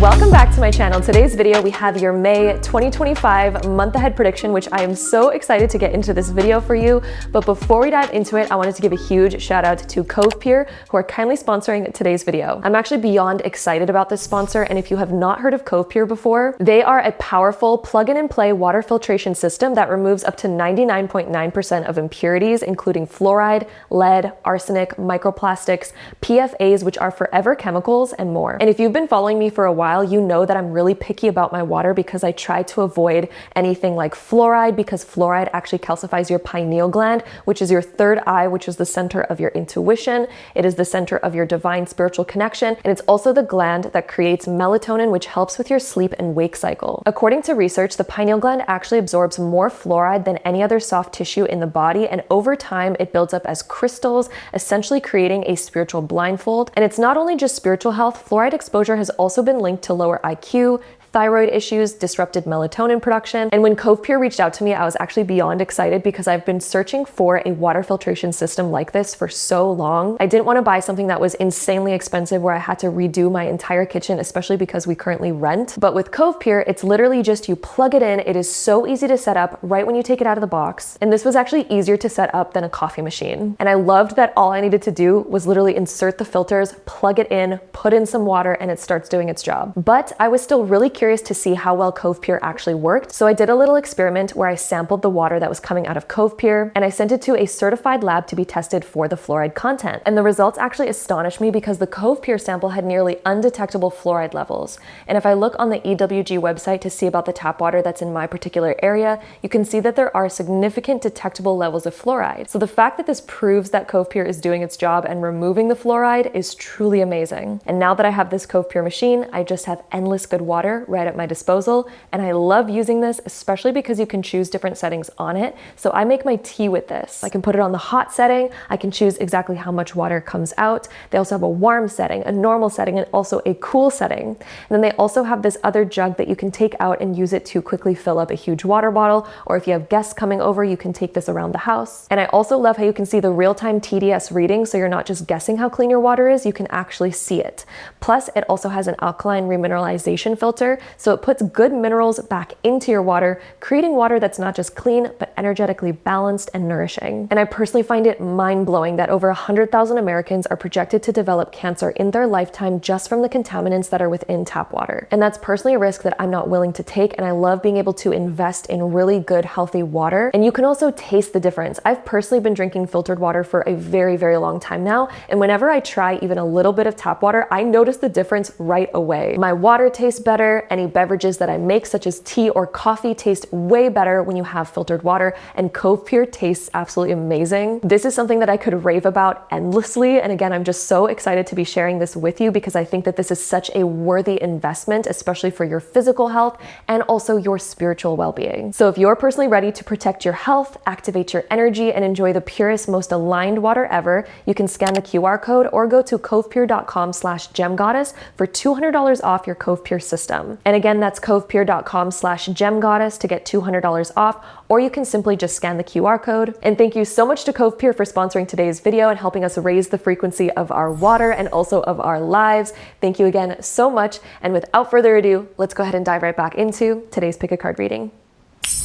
Welcome back to my channel. Today's video, we have your May 2025 month ahead prediction, which I am so excited to get into this video for you. But before we dive into it, I wanted to give a huge shout out to Cove Pure, who are kindly sponsoring today's video. I'm actually beyond excited about this sponsor, and if you have not heard of Cove Pure before, they are a powerful plug-in-and-play water filtration system that removes up to 99.9% of impurities, including fluoride, lead, arsenic, microplastics, PFAs, which are forever chemicals, and more. And if you've been following me for a while, you know that I'm really picky about my water because I try to avoid anything like fluoride, because fluoride actually calcifies your pineal gland, which is your third eye, which is the center of your intuition. It is the center of your divine spiritual connection, and it's also the gland that creates melatonin, which helps with your sleep and wake cycle. According to research, the pineal gland actually absorbs more fluoride than any other soft tissue in the body, and over time it builds up as crystals, essentially creating a spiritual blindfold. And it's not only just spiritual health, fluoride exposure has also been linked to lower IQ, thyroid issues, disrupted melatonin production. And when Cove Pure reached out to me, I was actually beyond excited because I've been searching for a water filtration system like this for so long. I didn't want to buy something that was insanely expensive where I had to redo my entire kitchen, especially because we currently rent. But with Cove Pure, it's literally just you plug it in. It is so easy to set up right when you take it out of the box. And this was actually easier to set up than a coffee machine. And I loved that all I needed to do was literally insert the filters, plug it in, put in some water, and it starts doing its job. But I was still really curious to see how well Cove Pure actually worked. So I did a little experiment where I sampled the water that was coming out of Cove Pure and I sent it to a certified lab to be tested for the fluoride content. And the results actually astonished me because the Cove Pure sample had nearly undetectable fluoride levels. And if I look on the EWG website to see about the tap water that's in my particular area, you can see that there are significant detectable levels of fluoride. So the fact that this proves that Cove Pure is doing its job and removing the fluoride is truly amazing. And now that I have this Cove Pure machine, I just have endless good water right at my disposal, and I love using this, especially because you can choose different settings on it. So I make my tea with this. I can put it on the hot setting, I can choose exactly how much water comes out. They also have a warm setting, a normal setting, and also a cool setting. And then they also have this other jug that you can take out and use it to quickly fill up a huge water bottle, or if you have guests coming over, you can take this around the house. And I also love how you can see the real-time TDS reading, so you're not just guessing how clean your water is, you can actually see it. Plus, it also has an alkaline remineralization filter, so it puts good minerals back into your water, creating water that's not just clean, but energetically balanced and nourishing. And I personally find it mind-blowing that over 100,000 Americans are projected to develop cancer in their lifetime just from the contaminants that are within tap water. And that's personally a risk that I'm not willing to take, and I love being able to invest in really good, healthy water. And you can also taste the difference. I've personally been drinking filtered water for a very, very long time now, and whenever I try even a little bit of tap water, I notice the difference right away. My water tastes better, any beverages that I make, such as tea or coffee, taste way better when you have filtered water, and Cove Pure tastes absolutely amazing. This is something that I could rave about endlessly, and again, I'm just so excited to be sharing this with you because I think that this is such a worthy investment, especially for your physical health and also your spiritual well-being. So if you're personally ready to protect your health, activate your energy, and enjoy the purest, most aligned water ever, you can scan the QR code or go to covepure.com/gemgoddess for $200 off your Cove Pure system. And again, that's covepure.com/gemgoddess to get $200 off, or you can simply just scan the QR code. And thank you so much to Cove Pure for sponsoring today's video and helping us raise the frequency of our water and also of our lives. Thank you again so much. And without further ado, let's go ahead and dive right back into today's pick a card reading.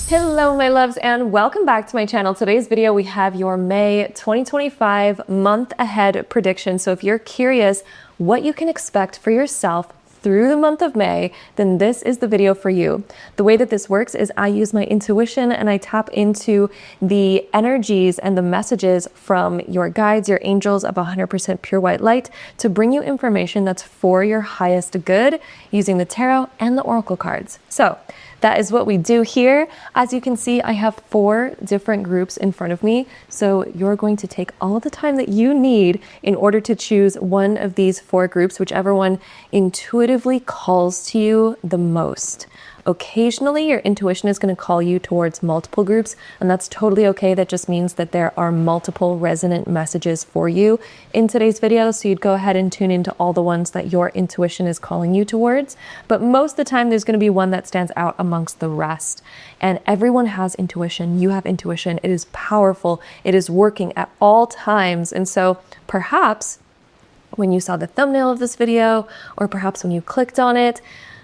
Hello, my loves, and welcome back to my channel. Today's video, we have your May 2025 month ahead prediction. So if you're curious what you can expect for yourself through the month of May, then this is the video for you. The way that this works is I use my intuition and I tap into the energies and the messages from your guides, your angels of 100% pure white light to bring you information that's for your highest good using the tarot and the oracle cards. So that is what we do here. As you can see, I have 4 different groups in front of me. So you're going to take all the time that you need in order to choose one of these 4 groups, whichever one intuitively calls to you the most. Occasionally, your intuition is going to call you towards multiple groups, and that's totally okay. That just means that there are multiple resonant messages for you in today's video, so you'd go ahead and tune into all the ones that your intuition is calling you towards. But most of the time, there's going to be one that stands out amongst the rest. And everyone has intuition. You have intuition. It is powerful. It is working at all times. And so perhaps when you saw the thumbnail of this video, or perhaps when you clicked on it,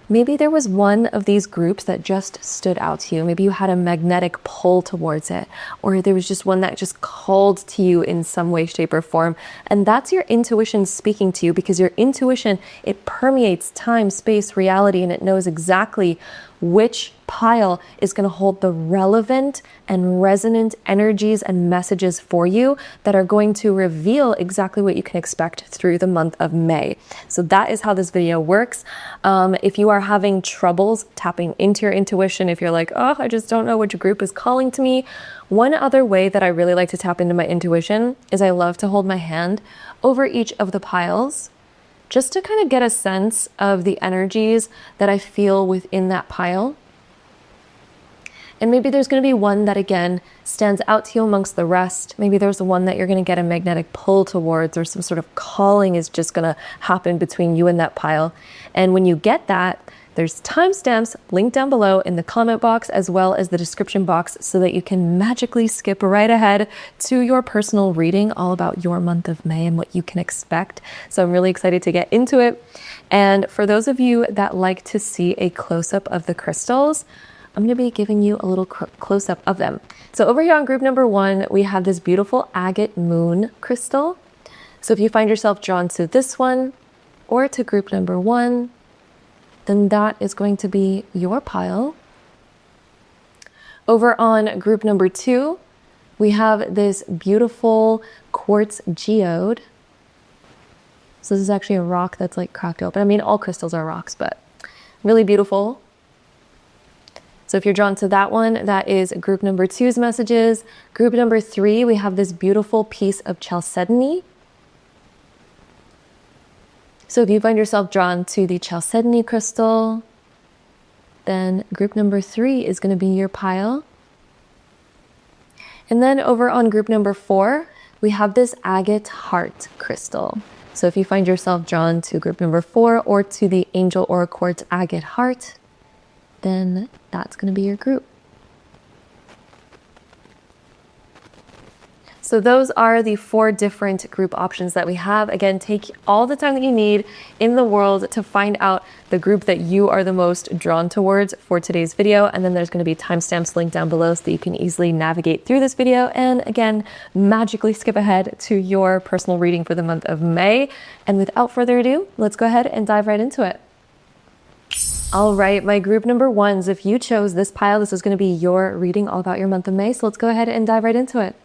Maybe there was one of these groups that just stood out to you. Maybe you had a magnetic pull towards it, or there was just one that just called to you in some way, shape, or form. And that's your intuition speaking to you, because your intuition, it permeates time, space, reality, and it knows exactly which pile is going to hold the relevant and resonant energies and messages for you that are going to reveal exactly what you can expect through the month of May. So that is how this video works. If you are having troubles tapping into your intuition, if you're like, oh, I just don't know which group is calling to me, one other way that I really like to tap into my intuition is I love to hold my hand over each of the piles, just to kind of get a sense of the energies that I feel within that pile. And maybe there's going to be one that, again, stands out to you amongst the rest. Maybe there's one that you're going to get a magnetic pull towards, or some sort of calling is just going to happen between you and that pile. And when you get that, there's timestamps linked down below in the comment box as well as the description box, so that you can magically skip right ahead to your personal reading all about your month of May and what you can expect. So I'm really excited to get into it. And for those of you that like to see a close-up of the crystals, I'm going to be giving you a little close-up of them. So over here on group number 1, we have this beautiful agate moon crystal. So if you find yourself drawn to this one or to group number 1, then that is going to be your pile. Over on group number 2, we have this beautiful quartz geode. So this is actually a rock that's like cracked open. I mean, all crystals are rocks, but really beautiful. So if you're drawn to that one, that is group number 2's messages. Group number 3, we have this beautiful piece of Chalcedony. So if you find yourself drawn to the Chalcedony crystal, then group number 3 is going to be your pile. And then over on group number 4, we have this agate heart crystal. So if you find yourself drawn to group number 4 or to the angel or quartz agate heart, then that's going to be your group. So those are the 4 different group options that we have. Again, take all the time that you need in the world to find out the group that you are the most drawn towards for today's video. And then there's going to be timestamps linked down below so that you can easily navigate through this video and, again, magically skip ahead to your personal reading for the month of May. And without further ado, let's go ahead and dive right into it. All right, my group number 1s, if you chose this pile, this is going to be your reading all about your month of May. So let's go ahead and dive right into it.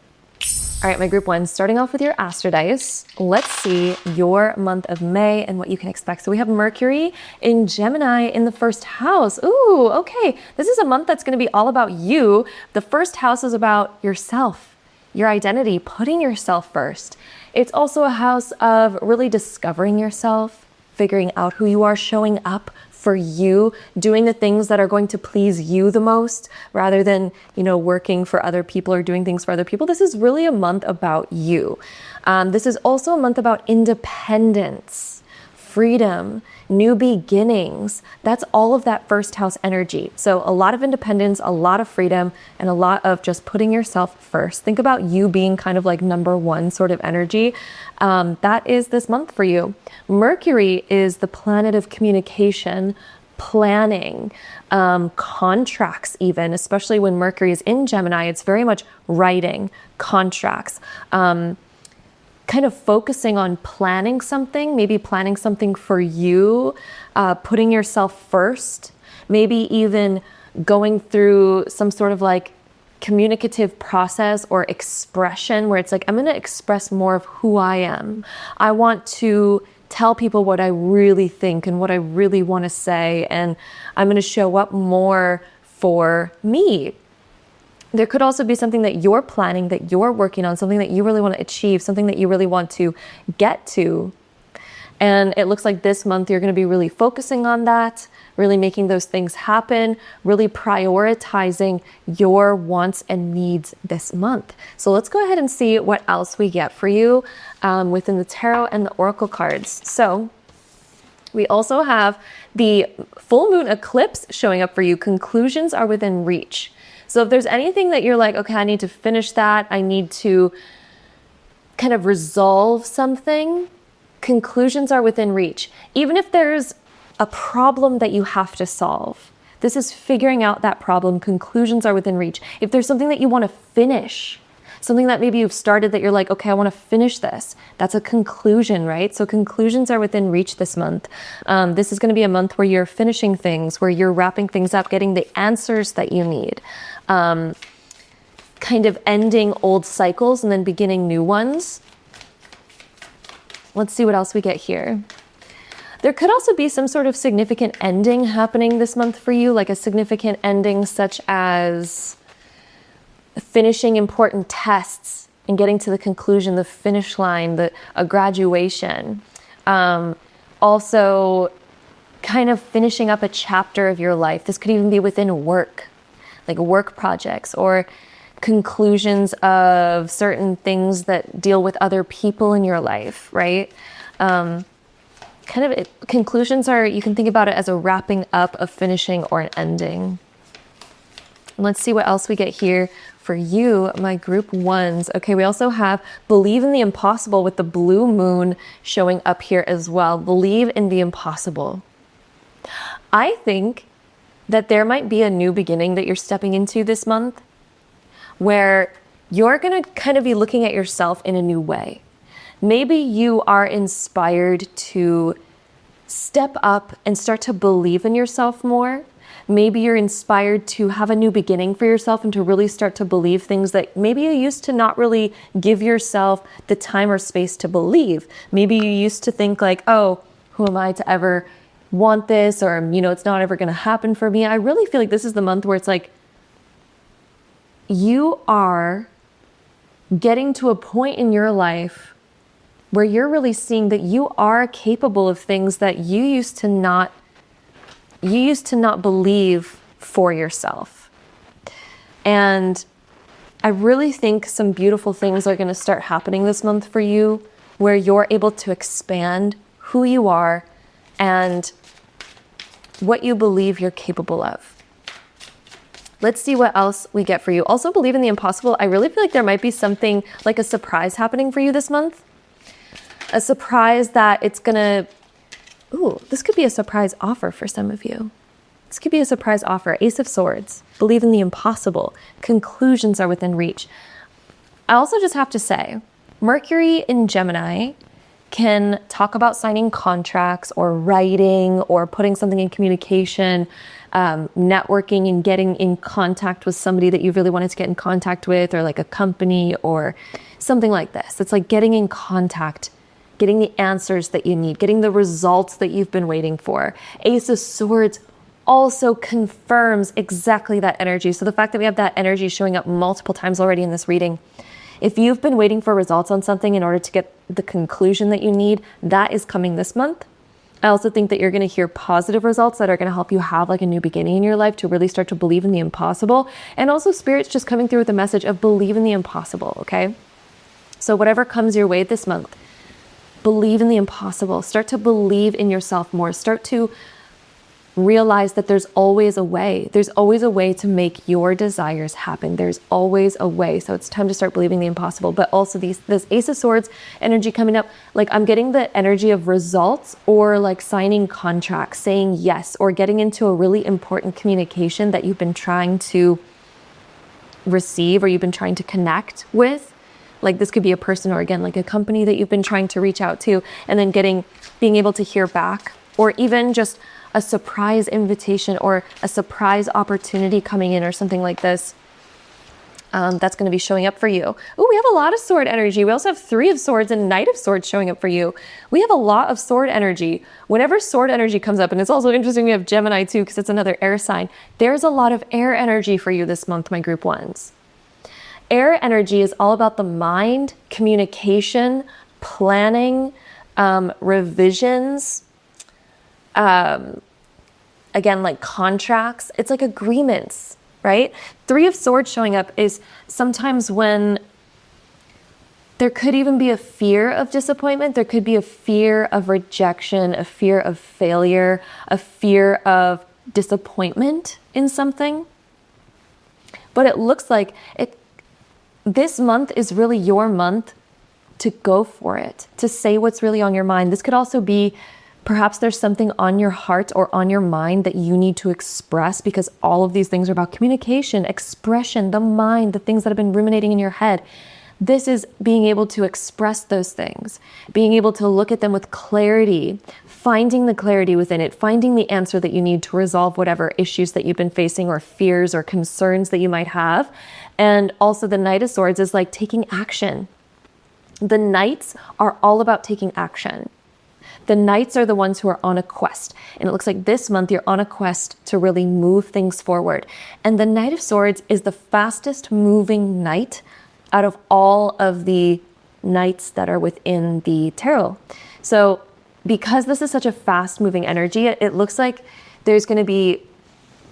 All right, my group 1, starting off with your Astro Dice, let's see your month of May and what you can expect. So we have Mercury in Gemini in the first house. Ooh, okay. This is a month that's going to be all about you. The first house is about yourself, your identity, putting yourself first. It's also a house of really discovering yourself, figuring out who you are, showing up for you, doing the things that are going to please you the most, rather than, working for other people or doing things for other people. This is really a month about you. This is also a month about independence, freedom, new beginnings. That's all of that first house energy. So a lot of independence, a lot of freedom, and a lot of just putting yourself first. Think about you being kind of like number 1 sort of energy. That is this month for you. Mercury is the planet of communication, planning, contracts even, especially when Mercury is in Gemini. It's very much writing, contracts, kind of focusing on planning something, maybe planning something for you, putting yourself first, maybe even going through some sort of like communicative process or expression where it's like, I'm going to express more of who I am. I want to tell people what I really think and what I really want to say, and I'm going to show up more for me. There could also be something that you're planning, that you're working on, something that you really want to achieve, something that you really want to get to. And it looks like this month you're going to be really focusing on that, really making those things happen, really prioritizing your wants and needs this month. So let's go ahead and see what else we get for you within the tarot and the oracle cards. So we also have the full moon eclipse showing up for you. Conclusions are within reach. So if there's anything that you're like, okay, I need to finish that, I need to kind of resolve something, conclusions are within reach. Even if there's a problem that you have to solve. This is figuring out that problem. Conclusions are within reach. If there's something that you want to finish, something that maybe you've started that you're like, okay, I want to finish this. That's a conclusion, right? So conclusions are within reach this month. This is going to be a month where you're finishing things, where you're wrapping things up, getting the answers that you need. Kind of ending old cycles and then beginning new ones. Let's see what else we get here. There could also be some sort of significant ending happening this month for you, like a significant ending such as finishing important tests and getting to the conclusion, the finish line, a graduation. Also, kind of finishing up a chapter of your life. This could even be within work, like work projects or conclusions of certain things that deal with other people in your life, right? Conclusions are, you can think about it as a wrapping up, a finishing, or an ending. Let's see what else we get here for you, my group ones. Okay, we also have believe in the impossible with the blue moon showing up here as well. Believe in the impossible. I think that there might be a new beginning that you're stepping into this month where you're going to kind of be looking at yourself in a new way. Maybe you are inspired to step up and start to believe in yourself more. Maybe you're inspired to have a new beginning for yourself and to really start to believe things that maybe you used to not really give yourself the time or space to believe. Maybe you used to think like, oh, who am I to ever want this? Or, it's not ever going to happen for me. I really feel like this is the month where it's like, you are getting to a point in your life where you're really seeing that you are capable of things that you used to not believe for yourself. And I really think some beautiful things are going to start happening this month for you where you're able to expand who you are and what you believe you're capable of. Let's see what else we get for you. Also, believe in the impossible. I really feel like there might be something like a surprise happening for you this month. A surprise that it's gonna, this could be a surprise offer for some of you. This could be a surprise offer. Ace of Swords. Believe in the impossible. Conclusions are within reach. I also just have to say, Mercury in Gemini can talk about signing contracts or writing or putting something in communication, networking and getting in contact with somebody that you really wanted to get in contact with, or like a company or something like this. It's like getting in contact, getting the answers that you need, getting the results that you've been waiting for. Ace of Swords also confirms exactly that energy. So the fact that we have that energy showing up multiple times already in this reading, if you've been waiting for results on something in order to get the conclusion that you need, that is coming this month. I also think that you're going to hear positive results that are going to help you have like a new beginning in your life to really start to believe in the impossible. And also Spirit's just coming through with a message of believe in the impossible, okay? So whatever comes your way this month, believe in the impossible. Start to believe in yourself more. Start to realize that there's always a way. There's always a way to make your desires happen. There's always a way. So it's time to start believing the impossible. But also this Ace of Swords energy coming up, like I'm getting the energy of results or like signing contracts, saying yes, or getting into a really important communication that you've been trying to receive or you've been trying to connect with. Like this could be a person or again, like a company that you've been trying to reach out to, and then being able to hear back, or even just a surprise invitation or a surprise opportunity coming in or something like this. That's going to be showing up for you. Oh, we have a lot of sword energy. We also have 3 of Swords and Knight of Swords showing up for you. We have a lot of sword energy. Whenever sword energy comes up, and it's also interesting we have Gemini too, because it's another air sign. There's a lot of air energy for you this month, my group ones. Air energy is all about the mind, communication, planning, revisions, again, like contracts. It's like agreements, right? 3 of Swords showing up is sometimes when there could even be a fear of disappointment. There could be a fear of rejection, a fear of failure, a fear of disappointment in something. But it looks like this month is really your month to go for it, to say what's really on your mind. This could also be Perhaps there's something on your heart or on your mind that you need to express, because all of these things are about communication, expression, the mind, the things that have been ruminating in your head. This is being able to express those things, being able to look at them with clarity, finding the clarity within it, finding the answer that you need to resolve whatever issues that you've been facing or fears or concerns that you might have. And also the Knight of Swords is like taking action. The Knights are all about taking action. The Knights are the ones who are on a quest. And it looks like this month you're on a quest to really move things forward. And the Knight of Swords is the fastest moving knight out of all of the knights that are within the tarot. So because this is such a fast moving energy, it looks like there's going to be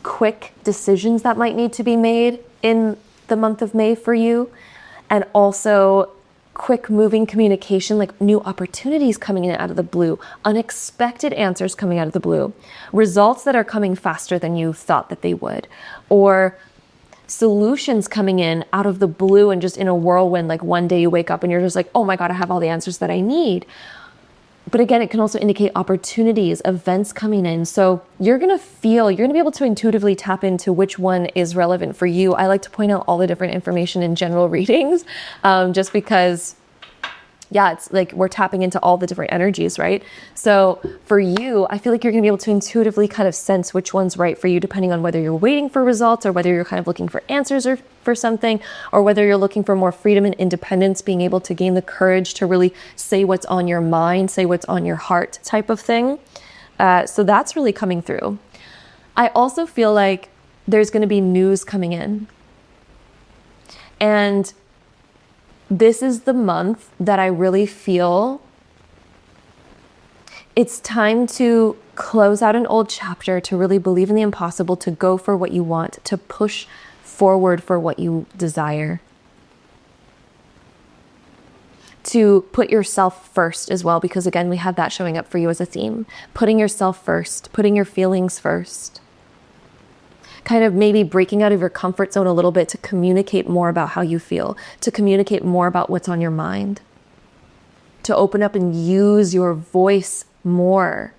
quick decisions that might need to be made in the month of May for you. And also quick moving communication, like new opportunities coming in out of the blue, unexpected answers coming out of the blue, results that are coming faster than you thought that they would, or solutions coming in out of the blue and just in a whirlwind. Like one day you wake up and you're just like, oh my God, I have all the answers that I need. But again, it can also indicate opportunities, events coming in. So you're going to be able to intuitively tap into which one is relevant for you. I like to point out all the different information in general readings, just because, yeah, it's like we're tapping into all the different energies, right? So for you, I feel like you're going to be able to intuitively kind of sense which one's right for you, depending on whether you're waiting for results or whether you're kind of looking for answers or for something, or whether you're looking for more freedom and independence, being able to gain the courage to really say what's on your mind, say what's on your heart type of thing. So that's really coming through. I also feel like there's going to be news coming in. And this is the month that I really feel it's time to close out an old chapter, to really believe in the impossible, to go for what you want, to push forward for what you desire, to put yourself first as well, because again, we have that showing up for you as a theme, putting yourself first, putting your feelings first. Kind of maybe breaking out of your comfort zone a little bit to communicate more about how you feel, to communicate more about what's on your mind, to open up and use your voice more,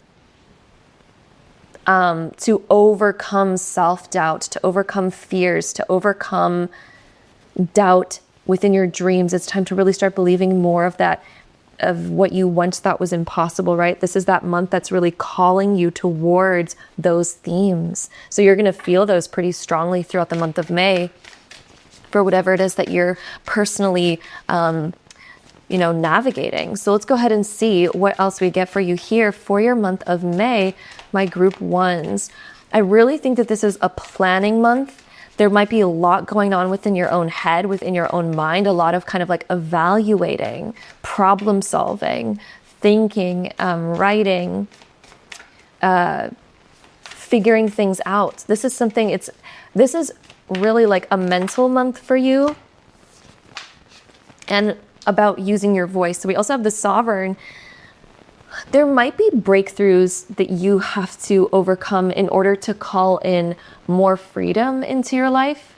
to overcome self-doubt, to overcome fears, to overcome doubt within your dreams. It's time to really start believing more of that, of what you once thought was impossible, right? This is that month that's really calling you towards those themes. So you're going to feel those pretty strongly throughout the month of May for whatever it is that you're personally, navigating. So let's go ahead and see what else we get for you here for your month of May, my group ones. I really think that this is a planning month. There might be a lot going on within your own head, within your own mind, a lot of kind of like evaluating, problem solving, thinking, writing, figuring things out. This is really like a mental month for you and about using your voice. So we also have the Sovereign. There might be breakthroughs that you have to overcome in order to call in more freedom into your life.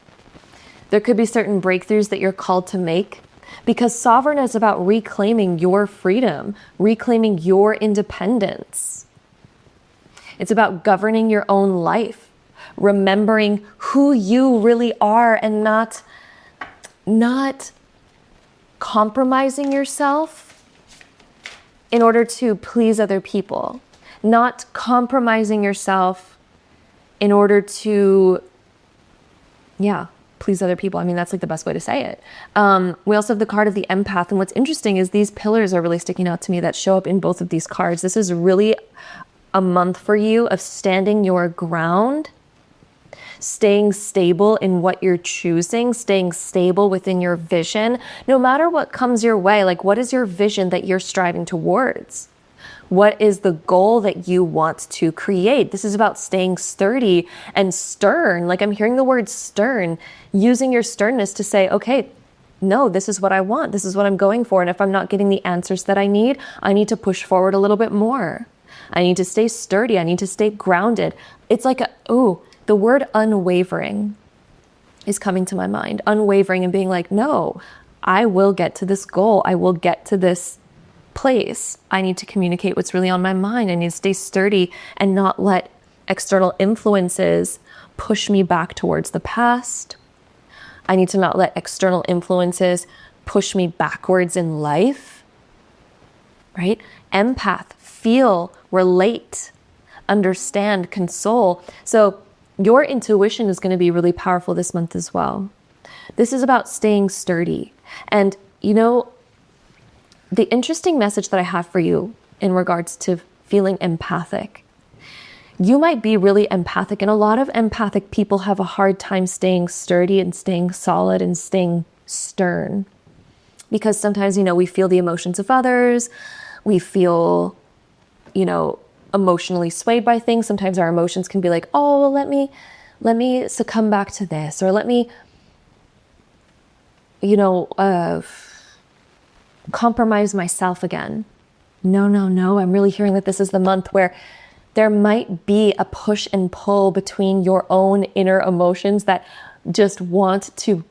There could be certain breakthroughs that you're called to make, because Sovereign is about reclaiming your freedom, reclaiming your independence. It's about governing your own life, remembering who you really are and not compromising yourself in order to please other people, not compromising yourself in order to, please other people. I mean, that's like the best way to say it. We also have the card of the Empath. And what's interesting is these pillars are really sticking out to me that show up in both of these cards. This is really a month for you of standing your ground, staying stable in what you're choosing, staying stable within your vision, no matter what comes your way. Like, what is your vision that you're striving towards? What is the goal that you want to create? This is about staying sturdy and stern. Like, I'm hearing the word stern, using your sternness to say, okay, no, this is what I want. This is what I'm going for. And if I'm not getting the answers that I need to push forward a little bit more. I need to stay sturdy. I need to stay grounded. It's like, the word unwavering is coming to my mind. Unwavering and being like, no, I will get to this goal. I will get to this place. I need to communicate what's really on my mind. I need to stay sturdy and not let external influences push me back towards the past. I need to not let external influences push me backwards in life, right? Empath, feel, relate, understand, console. So your intuition is going to be really powerful this month as well. This is about staying sturdy. And you know, the interesting message that I have for you in regards to feeling empathic, you might be really empathic, and a lot of empathic people have a hard time staying sturdy and staying solid and staying stern. Because sometimes, you know, we feel the emotions of others, we feel, you know, emotionally swayed by things. Sometimes our emotions can be like, oh, well, let me succumb back to this, or let me, you know, compromise myself again. No. I'm really hearing that this is the month where there might be a push and pull between your own inner emotions that just want to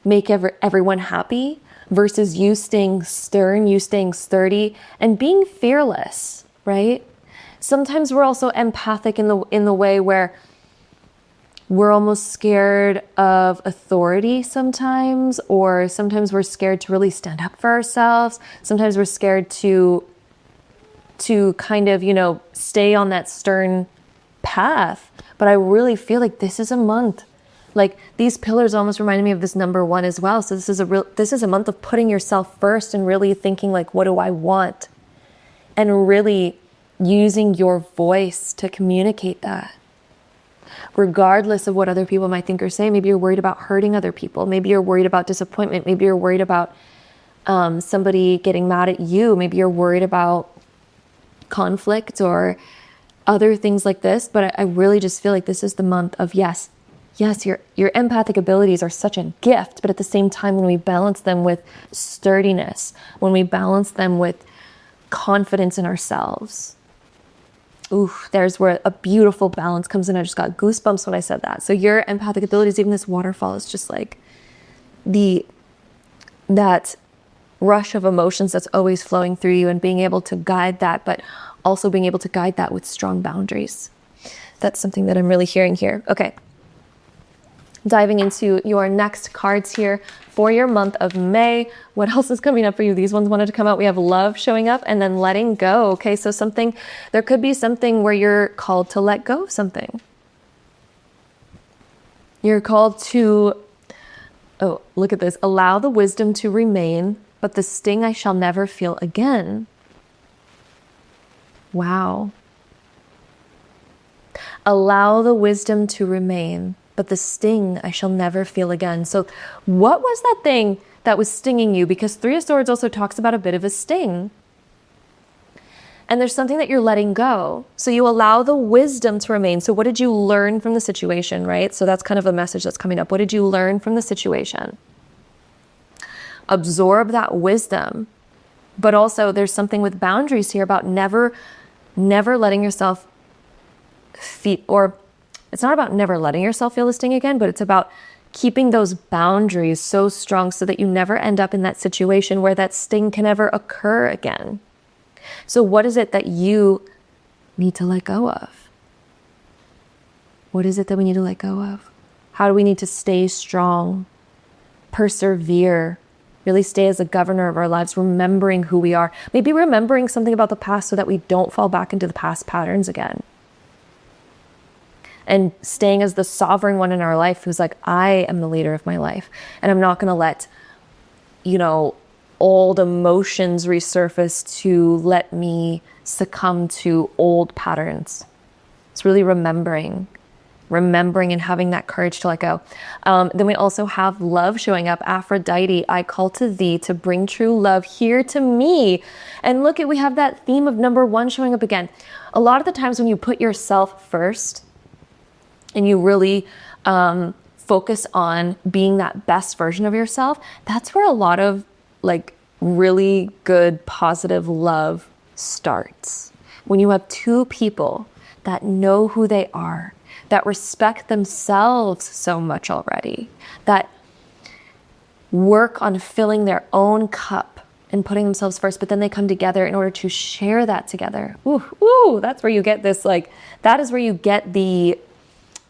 make everyone happy versus you staying stern, you staying sturdy and being fearless, right? Sometimes we're also empathic in the way where we're almost scared of authority sometimes, or sometimes we're scared to really stand up for ourselves. Sometimes we're scared to kind of, you know, stay on that stern path. But I really feel like this is a month. Like these pillars almost reminded me of this number 1 as well. So this is a month of putting yourself first and really thinking like, what do I want? And really using your voice to communicate that. Regardless of what other people might think or say. Maybe you're worried about hurting other people. Maybe you're worried about disappointment. Maybe you're worried about somebody getting mad at you. Maybe you're worried about conflict or other things like this. But I really just feel like this is the month of yes, your empathic abilities are such a gift. But at the same time, when we balance them with sturdiness, when we balance them with confidence in ourselves, ooh, there's where a beautiful balance comes in. I just got goosebumps when I said that. So your empathic abilities, even this waterfall, is just like that rush of emotions that's always flowing through you and being able to guide that, but also being able to guide that with strong boundaries. That's something that I'm really hearing here. Okay. Diving into your next cards here for your month of May. What else is coming up for you? These ones wanted to come out. We have love showing up and then letting go. Okay, so there could be something where you're called to let go of something. You're called to, oh, look at this. Allow the wisdom to remain, but the sting I shall never feel again. Wow. Allow the wisdom to remain, but the sting I shall never feel again. So what was that thing that was stinging you? Because 3 of Swords also talks about a bit of a sting. And there's something that you're letting go. So you allow the wisdom to remain. So what did you learn from the situation, right? So that's kind of a message that's coming up. What did you learn from the situation? Absorb that wisdom. But also there's something with boundaries here about never letting yourself feel, or it's not about never letting yourself feel the sting again, but it's about keeping those boundaries so strong so that you never end up in that situation where that sting can ever occur again. So what is it that you need to let go of? What is it that we need to let go of? How do we need to stay strong, persevere, really stay as a governor of our lives, remembering who we are, maybe remembering something about the past so that we don't fall back into the past patterns again. And staying as the sovereign one in our life who's like, I am the leader of my life. And I'm not going to let, old emotions resurface to let me succumb to old patterns. It's really remembering and having that courage to let go. Then we also have love showing up. Aphrodite, I call to thee to bring true love here to me. And look we have that theme of number 1 showing up again. A lot of the times when you put yourself first, and you really focus on being that best version of yourself, that's where a lot of really good, positive love starts. When you have 2 people that know who they are, that respect themselves so much already, that work on filling their own cup and putting themselves first, but then they come together in order to share that together. Ooh, that's where you get this, like, that is where you get the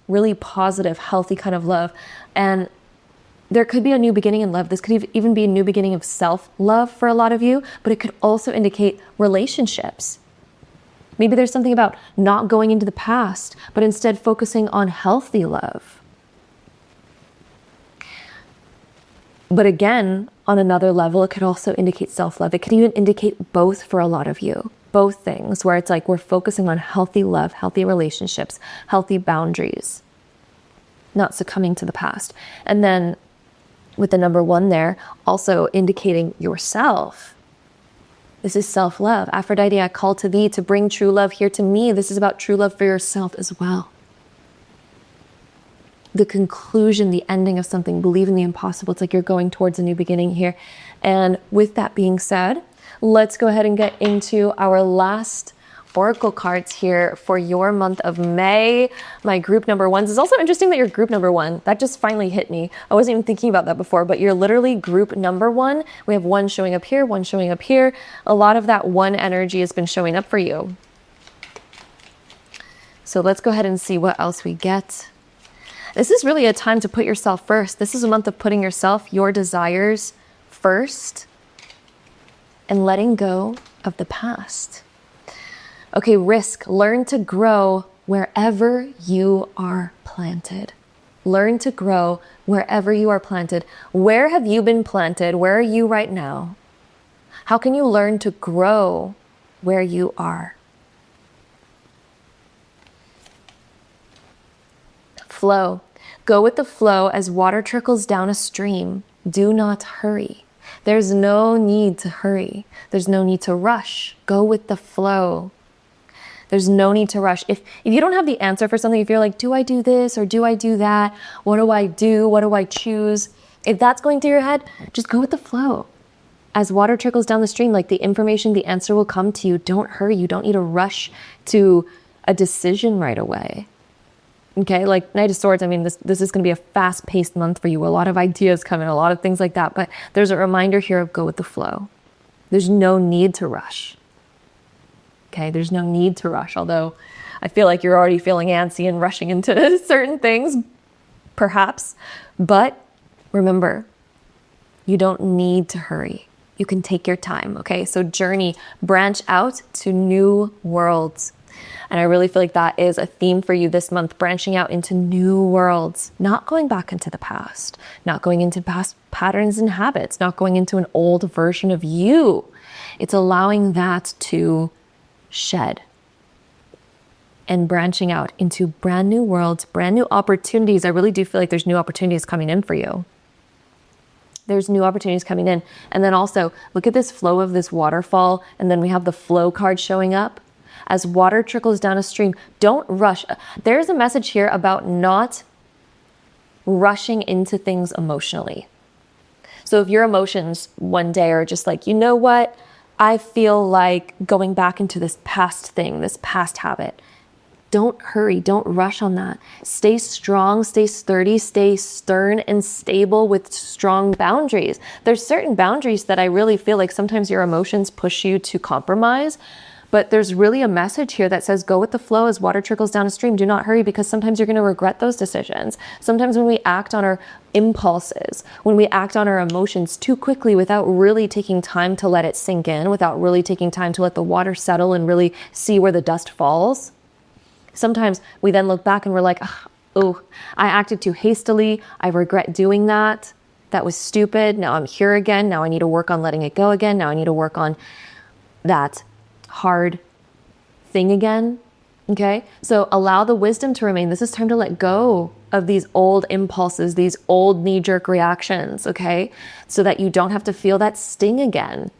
really positive, healthy kind of love. And there could be a new beginning in love. This could even be a new beginning of self-love for a lot of you, but it could also indicate relationships. Maybe there's something about not going into the past, but instead focusing on healthy love. But again, on another level, it could also indicate self-love. It could even indicate both for a lot of you, both things, where it's like we're focusing on healthy love, healthy relationships, healthy boundaries, not succumbing to the past. And then with the number 1 there, also indicating yourself. This is self-love. Aphrodite, I call to thee to bring true love here to me. This is about true love for yourself as well. The conclusion, the ending of something, believe in the impossible. It's like you're going towards a new beginning here. And with that being said, let's go ahead and get into our last oracle cards here for your month of May. My group number 1s. It's also interesting that you're group number 1. That just finally hit me. I wasn't even thinking about that before, but you're literally group number 1. We have 1 showing up here, 1 showing up here. A lot of that 1 energy has been showing up for you. So let's go ahead and see what else we get. This is really a time to put yourself first. This is a month of putting yourself, your desires first, and letting go of the past. Okay, risk. Learn to grow wherever you are planted. Learn to grow wherever you are planted. Where have you been planted? Where are you right now? How can you learn to grow where you are? Flow. Go with the flow as water trickles down a stream. Do not hurry. There's no need to hurry. There's no need to rush. Go with the flow. There's no need to rush. If you don't have the answer for something, if you're like, do I do this or do I do that? What do I do? What do I choose? If that's going through your head, just go with the flow. As water trickles down the stream, like the information, the answer will come to you. Don't hurry. You don't need to rush to a decision right away. Okay, like Knight of Swords, I mean, this is going to be a fast-paced month for you. A lot of ideas come in, a lot of things like that. But there's a reminder here of go with the flow. There's no need to rush. Okay, there's no need to rush. Although I feel like you're already feeling antsy and rushing into certain things, perhaps. But remember, you don't need to hurry. You can take your time, okay? So journey, branch out to new worlds. And I really feel like that is a theme for you this month, branching out into new worlds, not going back into the past, not going into past patterns and habits, not going into an old version of you. It's allowing that to shed and branching out into brand new worlds, brand new opportunities. I really do feel like there's new opportunities coming in for you. There's new opportunities coming in. And then also look at this flow of this waterfall. And then we have the flow card showing up. As water trickles down a stream, don't rush. There's a message here about not rushing into things emotionally. So if your emotions one day are just like, you know what? I feel like going back into this past thing, this past habit. Don't hurry. Don't rush on that. Stay strong, stay sturdy, stay stern and stable with strong boundaries. There's certain boundaries that I really feel like sometimes your emotions push you to compromise. But there's really a message here that says, go with the flow as water trickles down a stream. Do not hurry, because sometimes you're going to regret those decisions. Sometimes when we act on our impulses, when we act on our emotions too quickly without really taking time to let it sink in, without really taking time to let the water settle and really see where the dust falls, sometimes we then look back and we're like, oh, I acted too hastily. I regret doing that. That was stupid. Now I'm here again. Now I need to work on letting it go again. Now I need to work on that hard thing again. Okay, so allow the wisdom to remain. This is time to let go of these old impulses, these old knee-jerk reactions, okay, so that you don't have to feel that sting again.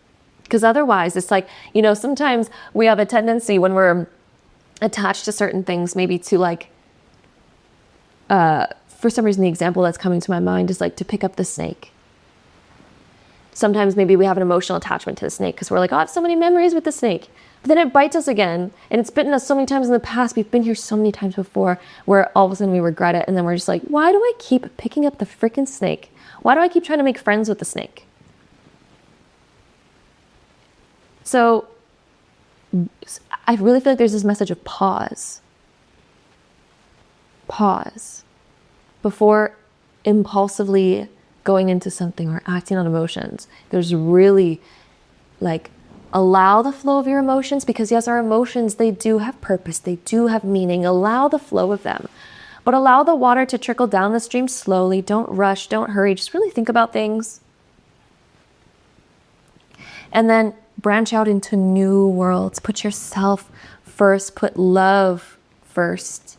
Because otherwise it's like, you know, sometimes we have a tendency when we're attached to certain things, maybe to like for some reason the example that's coming to my mind is like to pick up the snake. Sometimes maybe we have an emotional attachment to the snake because we're like, oh, I have so many memories with the snake. But then it bites us again, and it's bitten us so many times in the past. We've been here so many times before where all of a sudden we regret it. And then we're just like, why do I keep picking up the freaking snake? Why do I keep trying to make friends with the snake? So I really feel like there's this message of pause. Pause before impulsively going into something or acting on emotions. There's really like, allow the flow of your emotions, because yes, our emotions, they do have purpose. They do have meaning. Allow the flow of them, but allow the water to trickle down the stream slowly. Don't rush, don't hurry. Just really think about things. And then branch out into new worlds. Put yourself first. Put love first.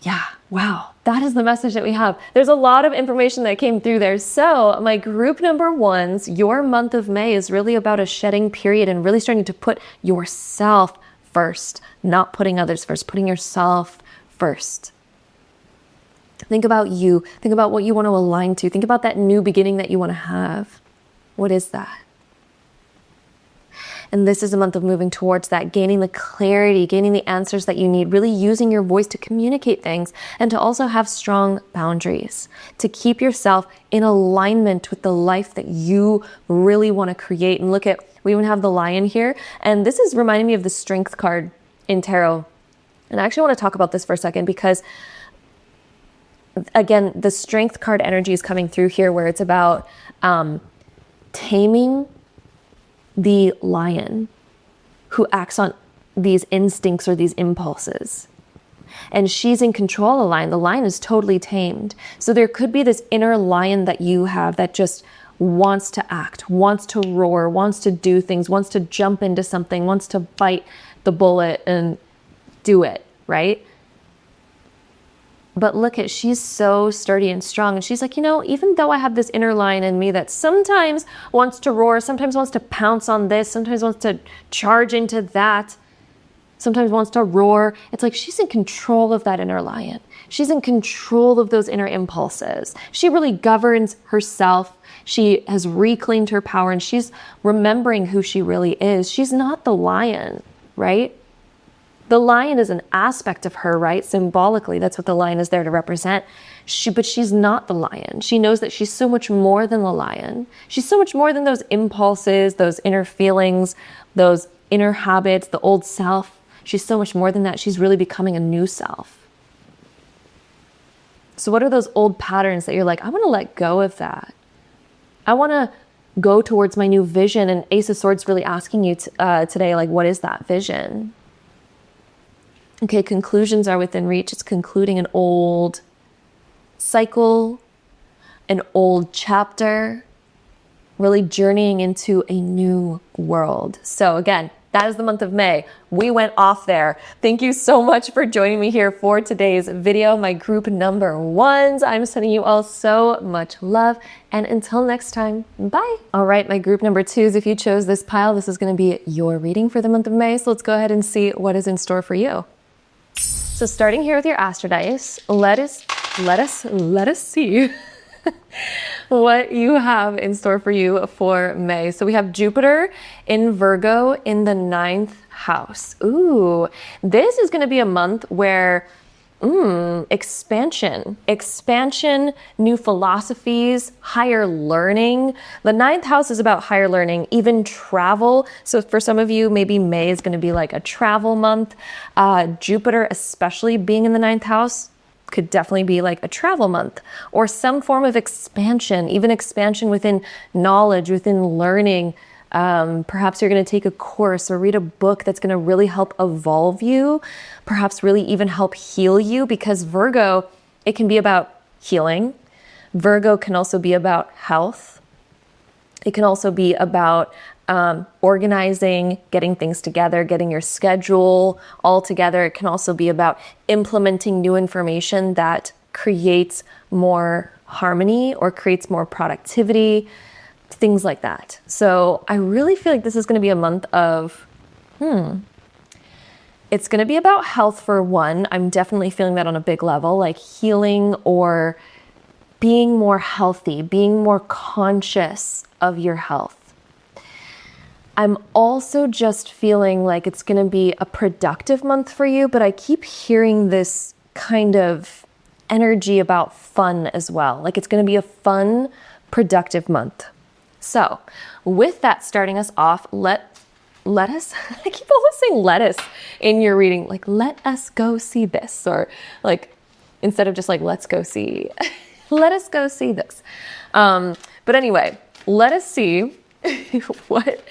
Yeah, wow. That is the message that we have. There's a lot of information that came through there. So my group number ones, your month of May is really about a shedding period and really starting to put yourself first, not putting others first, putting yourself first. Think about you. Think about what you want to align to. Think about that new beginning that you want to have. What is that? And this is a month of moving towards that, gaining the clarity, gaining the answers that you need, really using your voice to communicate things and to also have strong boundaries, to keep yourself in alignment with the life that you really want to create. And look at, we even have the lion here. And this is reminding me of the strength card in tarot. And I actually want to talk about this for a second because, again, the strength card energy is coming through here where it's about taming the lion who acts on these instincts or these impulses. And she's in control of the lion. The lion is totally tamed. So there could be this inner lion that you have that just wants to act, wants to roar, wants to do things, wants to jump into something, wants to bite the bullet and do it, right? But look at, she's so sturdy and strong. And she's like, you know, even though I have this inner lion in me that sometimes wants to roar, sometimes wants to pounce on this, sometimes wants to charge into that, sometimes wants to roar. It's like she's in control of that inner lion. She's in control of those inner impulses. She really governs herself. She has reclaimed her power and she's remembering who she really is. She's not the lion, right? The lion is an aspect of her, right? Symbolically, that's what the lion is there to represent. But she's not the lion. She knows that she's so much more than the lion. She's so much more than those impulses, those inner feelings, those inner habits, the old self. She's so much more than that. She's really becoming a new self. So what are those old patterns that you're like, I want to let go of that. I want to go towards my new vision. And Ace of Swords really asking you today, like, what is that vision? Okay, conclusions are within reach. It's concluding an old cycle, an old chapter, really journeying into a new world. So again, that is the month of May. We went off there. Thank you so much for joining me here for today's video. My group number ones, I'm sending you all so much love. And until next time, bye. All right, my group number twos, if you chose this pile, this is gonna be your reading for the month of May. So let's go ahead and see what is in store for you. So starting here with your Astro Dice, let us see what you have in store for you for May. So we have Jupiter in Virgo in the 9th house. Ooh, this is going to be a month where expansion, new philosophies, higher learning. The 9th house is about higher learning, even travel. So for some of you, maybe May is going to be like a travel month. Jupiter, especially being in the 9th house, could definitely be like a travel month or some form of expansion, even expansion within knowledge, within learning. Perhaps you're going to take a course or read a book that's going to really help evolve you, perhaps really even help heal you, because Virgo, it can be about healing. Virgo can also be about health. It can also be about organizing, getting things together, getting your schedule all together. It can also be about implementing new information that creates more harmony or creates more productivity, things like that. So I really feel like this is going to be a month of, it's going to be about health for one. I'm definitely feeling that on a big level, like healing or being more healthy, being more conscious of your health. I'm also just feeling like it's going to be a productive month for you, but I keep hearing this kind of energy about fun as well. Like it's going to be a fun, productive month. So with that starting us off, let us, I keep almost saying lettuce in your reading, like let us go see this, or like instead of just like let's go see, let us go see this. But anyway, let us see what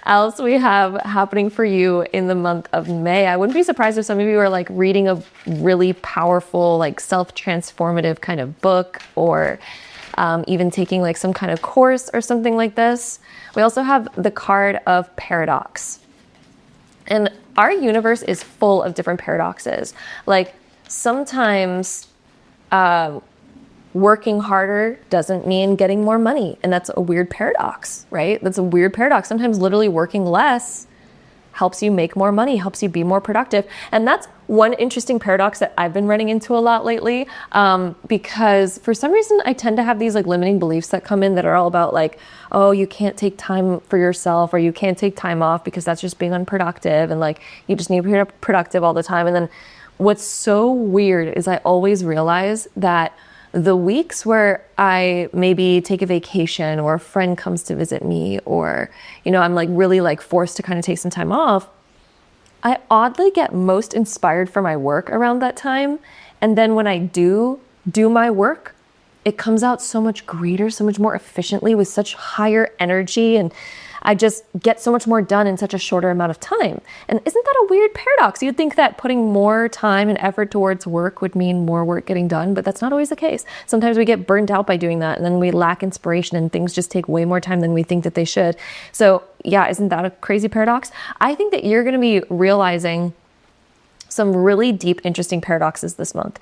else we have happening for you in the month of May. I wouldn't be surprised if some of you are like reading a really powerful, like self-transformative kind of book, or even taking like some kind of course or something like this. We also have the card of paradox. And our universe is full of different paradoxes. Like sometimes working harder doesn't mean getting more money. And that's a weird paradox, right? That's a weird paradox. Sometimes literally working less helps you make more money, helps you be more productive. And that's one interesting paradox that I've been running into a lot lately, because for some reason I tend to have these like limiting beliefs that come in that are all about like, oh, you can't take time for yourself, or you can't take time off because that's just being unproductive, and like you just need to be productive all the time. And then what's so weird is I always realize that the weeks where I maybe take a vacation, or a friend comes to visit me, or, you know, I'm like really like forced to kind of take some time off, I oddly get most inspired for my work around that time. And then when I do my work, it comes out so much greater, so much more efficiently, with such higher energy, and I just get so much more done in such a shorter amount of time. And isn't that a weird paradox? You'd think that putting more time and effort towards work would mean more work getting done, but that's not always the case. Sometimes we get burnt out by doing that, and then we lack inspiration, and things just take way more time than we think that they should. So yeah, isn't that a crazy paradox? I think that you're going to be realizing some really deep, interesting paradoxes this month,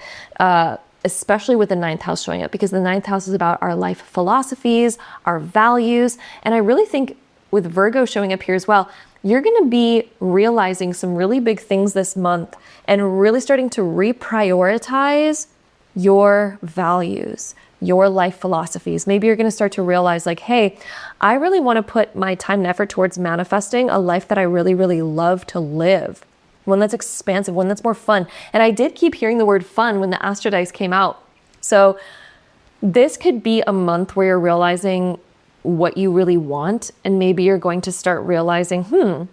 especially with the 9th house showing up, because the 9th house is about our life philosophies, our values. And I really think with Virgo showing up here as well, you're going to be realizing some really big things this month, and really starting to reprioritize your values, your life philosophies. Maybe you're going to start to realize like, hey, I really want to put my time and effort towards manifesting a life that I really, really love to live. One that's expansive, one that's more fun. And I did keep hearing the word fun when the Astro Dice came out. So this could be a month where you're realizing what you really want, and maybe you're going to start realizing,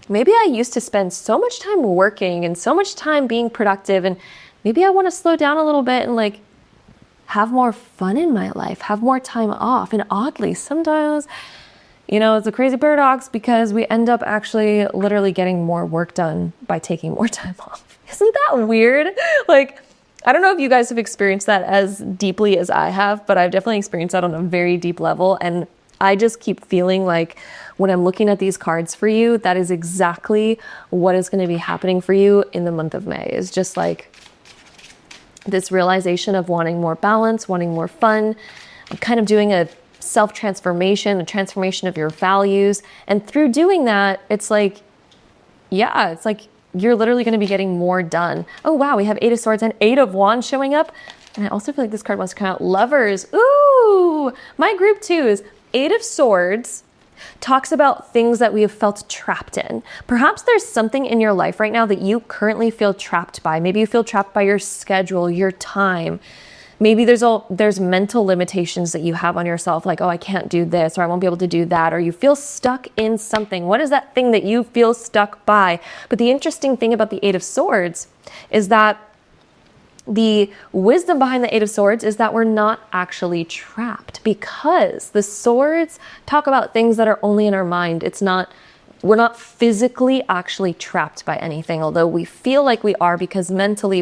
maybe I used to spend so much time working and so much time being productive, and maybe I want to slow down a little bit and like have more fun in my life, have more time off. And oddly, sometimes, you know, it's a crazy paradox, because we end up actually literally getting more work done by taking more time off. Isn't that weird? Like, I don't know if you guys have experienced that as deeply as I have, but I've definitely experienced that on a very deep level. And I just keep feeling like when I'm looking at these cards for you, that is exactly what is going to be happening for you in the month of May. Is just like this realization of wanting more balance, wanting more fun, kind of doing a self-transformation, a transformation of your values. And through doing that, it's like, yeah, it's like you're literally going to be getting more done. Oh, wow. We have 8 of Swords and 8 of Wands showing up. And I also feel like this card wants to come out. Lovers. Ooh, my group 2 is 8 of Swords. Talks about things that we have felt trapped in. Perhaps there's something in your life right now that you currently feel trapped by. Maybe you feel trapped by your schedule, your time. Maybe there's mental limitations that you have on yourself, like, oh, I can't do this, or I won't be able to do that, or you feel stuck in something. What is that thing that you feel stuck by? But the interesting thing about the 8 of Swords is that the wisdom behind the 8 of Swords is that we're not actually trapped, because the swords talk about things that are only in our mind. We're not physically actually trapped by anything, although we feel like we are, because mentally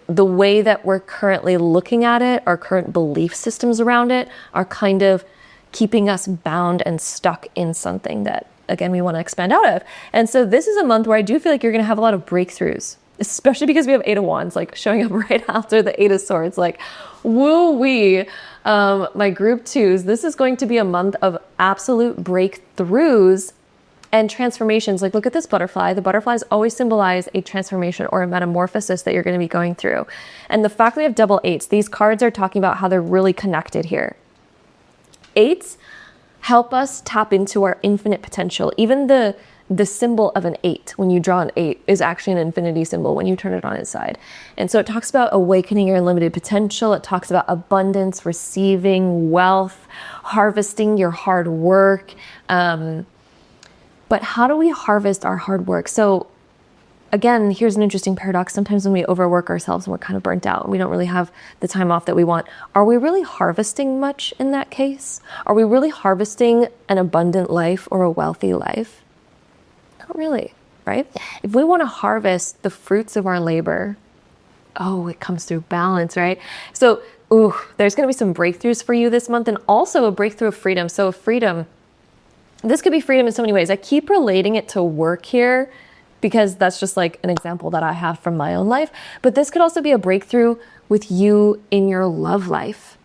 the way that we're currently looking at it, our current belief systems around it, are kind of keeping us bound and stuck in something that, again, we want to expand out of. And so this is a month where I do feel like you're going to have a lot of breakthroughs, especially because we have 8 of Wands, like showing up right after the 8 of Swords, like, woo-wee. My group 2s, this is going to be a month of absolute breakthroughs and transformations. Like, look at this butterfly. The butterflies always symbolize a transformation or a metamorphosis that you're going to be going through. And the fact that we have double 8s, these cards are talking about how they're really connected here. 8s help us tap into our infinite potential. Even the the symbol of an 8, when you draw an 8, is actually an infinity symbol when you turn it on its side. And so it talks about awakening your unlimited potential. It talks about abundance, receiving, wealth, harvesting your hard work. But how do we harvest our hard work? So again, here's an interesting paradox. Sometimes when we overwork ourselves and we're kind of burnt out and we don't really have the time off that we want, are we really harvesting much in that case? Are we really harvesting an abundant life or a wealthy life? Not really, right? If we want to harvest the fruits of our labor, it comes through balance, right? So, there's going to be some breakthroughs for you this month, and also a breakthrough of freedom. So freedom, this could be freedom in so many ways. I keep relating it to work here because that's just like an example that I have from my own life. But this could also be a breakthrough with you in your love life.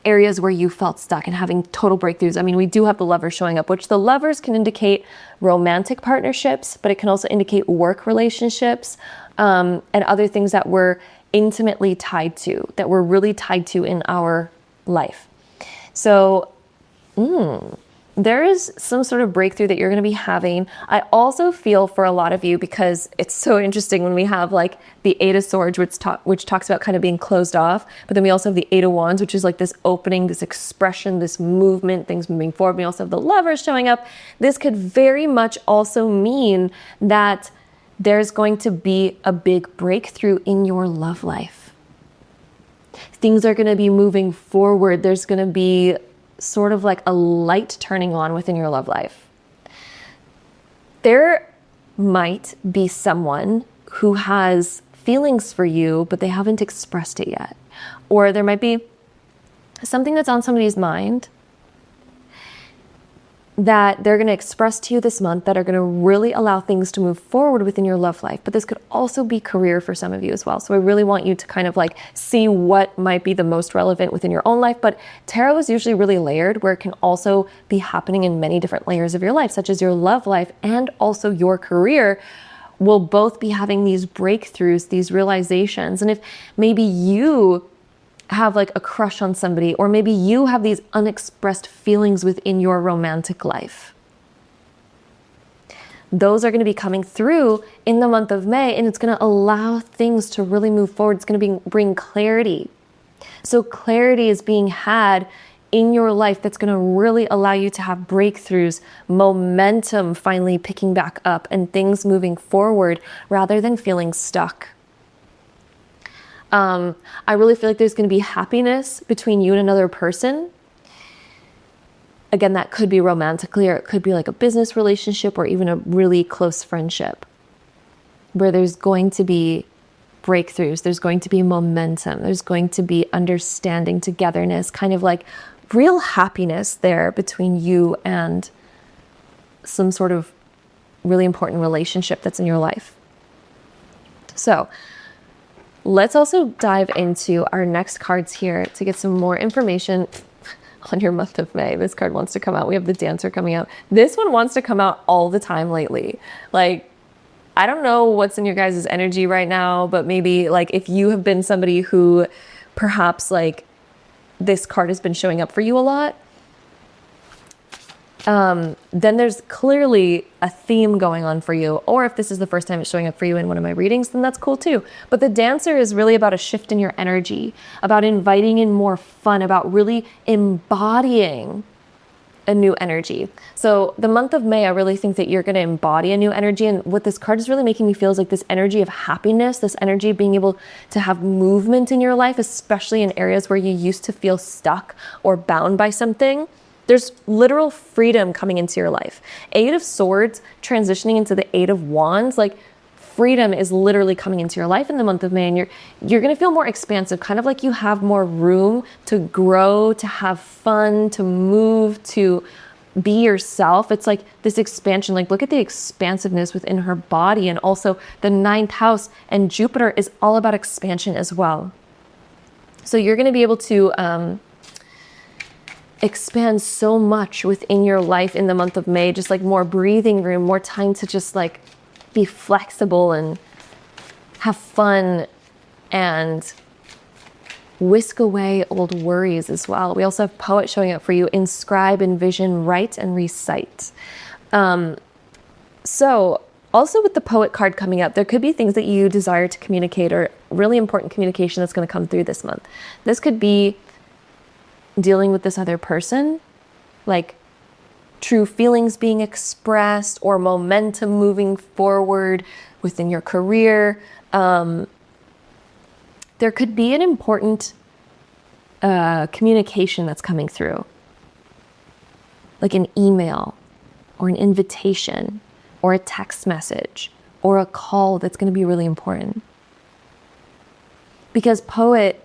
Areas where you felt stuck and having total breakthroughs. I mean, we do have the Lovers showing up, which the Lovers can indicate romantic partnerships, but it can also indicate work relationships, and other things that we're intimately tied to, that we're really tied to in our life. So, there is some sort of breakthrough that you're going to be having. I also feel for a lot of you, because it's so interesting when we have like the 8 of Swords, which talks about kind of being closed off, but then we also have the 8 of Wands, which is like this opening, this expression, this movement, things moving forward. We also have the Lovers showing up. This could very much also mean that there's going to be a big breakthrough in your love life. Things are going to be moving forward. There's going to be sort of like a light turning on within your love life. There might be someone who has feelings for you, but they haven't expressed it yet. Or there might be something that's on somebody's mind that they're going to express to you this month that are going to really allow things to move forward within your love life. But this could also be career for some of you as well. So I really want you to kind of like see what might be the most relevant within your own life. But tarot is usually really layered, where it can also be happening in many different layers of your life, such as your love life and also your career will both be having these breakthroughs, these realizations. And if maybe you have like a crush on somebody, or maybe you have these unexpressed feelings within your romantic life, those are going to be coming through in the month of May, and it's going to allow things to really move forward. It's going to bring clarity. So clarity is being had in your life that's going to really allow you to have breakthroughs, momentum finally picking back up, and things moving forward rather than feeling stuck. I really feel like there's going to be happiness between you and another person. Again, that could be romantically, or it could be like a business relationship, or even a really close friendship, where there's going to be breakthroughs. There's going to be momentum. There's going to be understanding, togetherness, kind of like real happiness there between you and some sort of really important relationship that's in your life. So let's also dive into our next cards here to get some more information on your month of May. This card wants to come out. We have the Dancer coming out. This one wants to come out all the time lately. Like, I don't know what's in your guys' energy right now, but maybe like if you have been somebody who perhaps like this card has been showing up for you a lot, then there's clearly a theme going on for you. Or if this is the first time it's showing up for you in one of my readings, then that's cool too. But the Dancer is really about a shift in your energy, about inviting in more fun, about really embodying a new energy. So the month of May, I really think that you're going to embody a new energy. And what this card is really making me feel is like this energy of happiness, this energy of being able to have movement in your life, especially in areas where you used to feel stuck or bound by something. There's literal freedom coming into your life. 8 of Swords transitioning into the 8 of Wands, like freedom is literally coming into your life in the month of May, and you're going to feel more expansive, kind of like you have more room to grow, to have fun, to move, to be yourself. It's like this expansion. Like, look at the expansiveness within her body. And also the 9th house and Jupiter is all about expansion as well. So you're going to be able to expand so much within your life in the month of May, just like more breathing room, more time to just like be flexible and have fun and whisk away old worries as well. We also have Poet showing up for you. Inscribe, envision, write, and recite. So also with the Poet card coming up, there could be things that you desire to communicate or really important communication that's going to come through this month. This could be dealing with this other person, like true feelings being expressed or momentum moving forward within your career. There could be an important communication that's coming through, like an email or an invitation or a text message or a call that's going to be really important. Because Poet,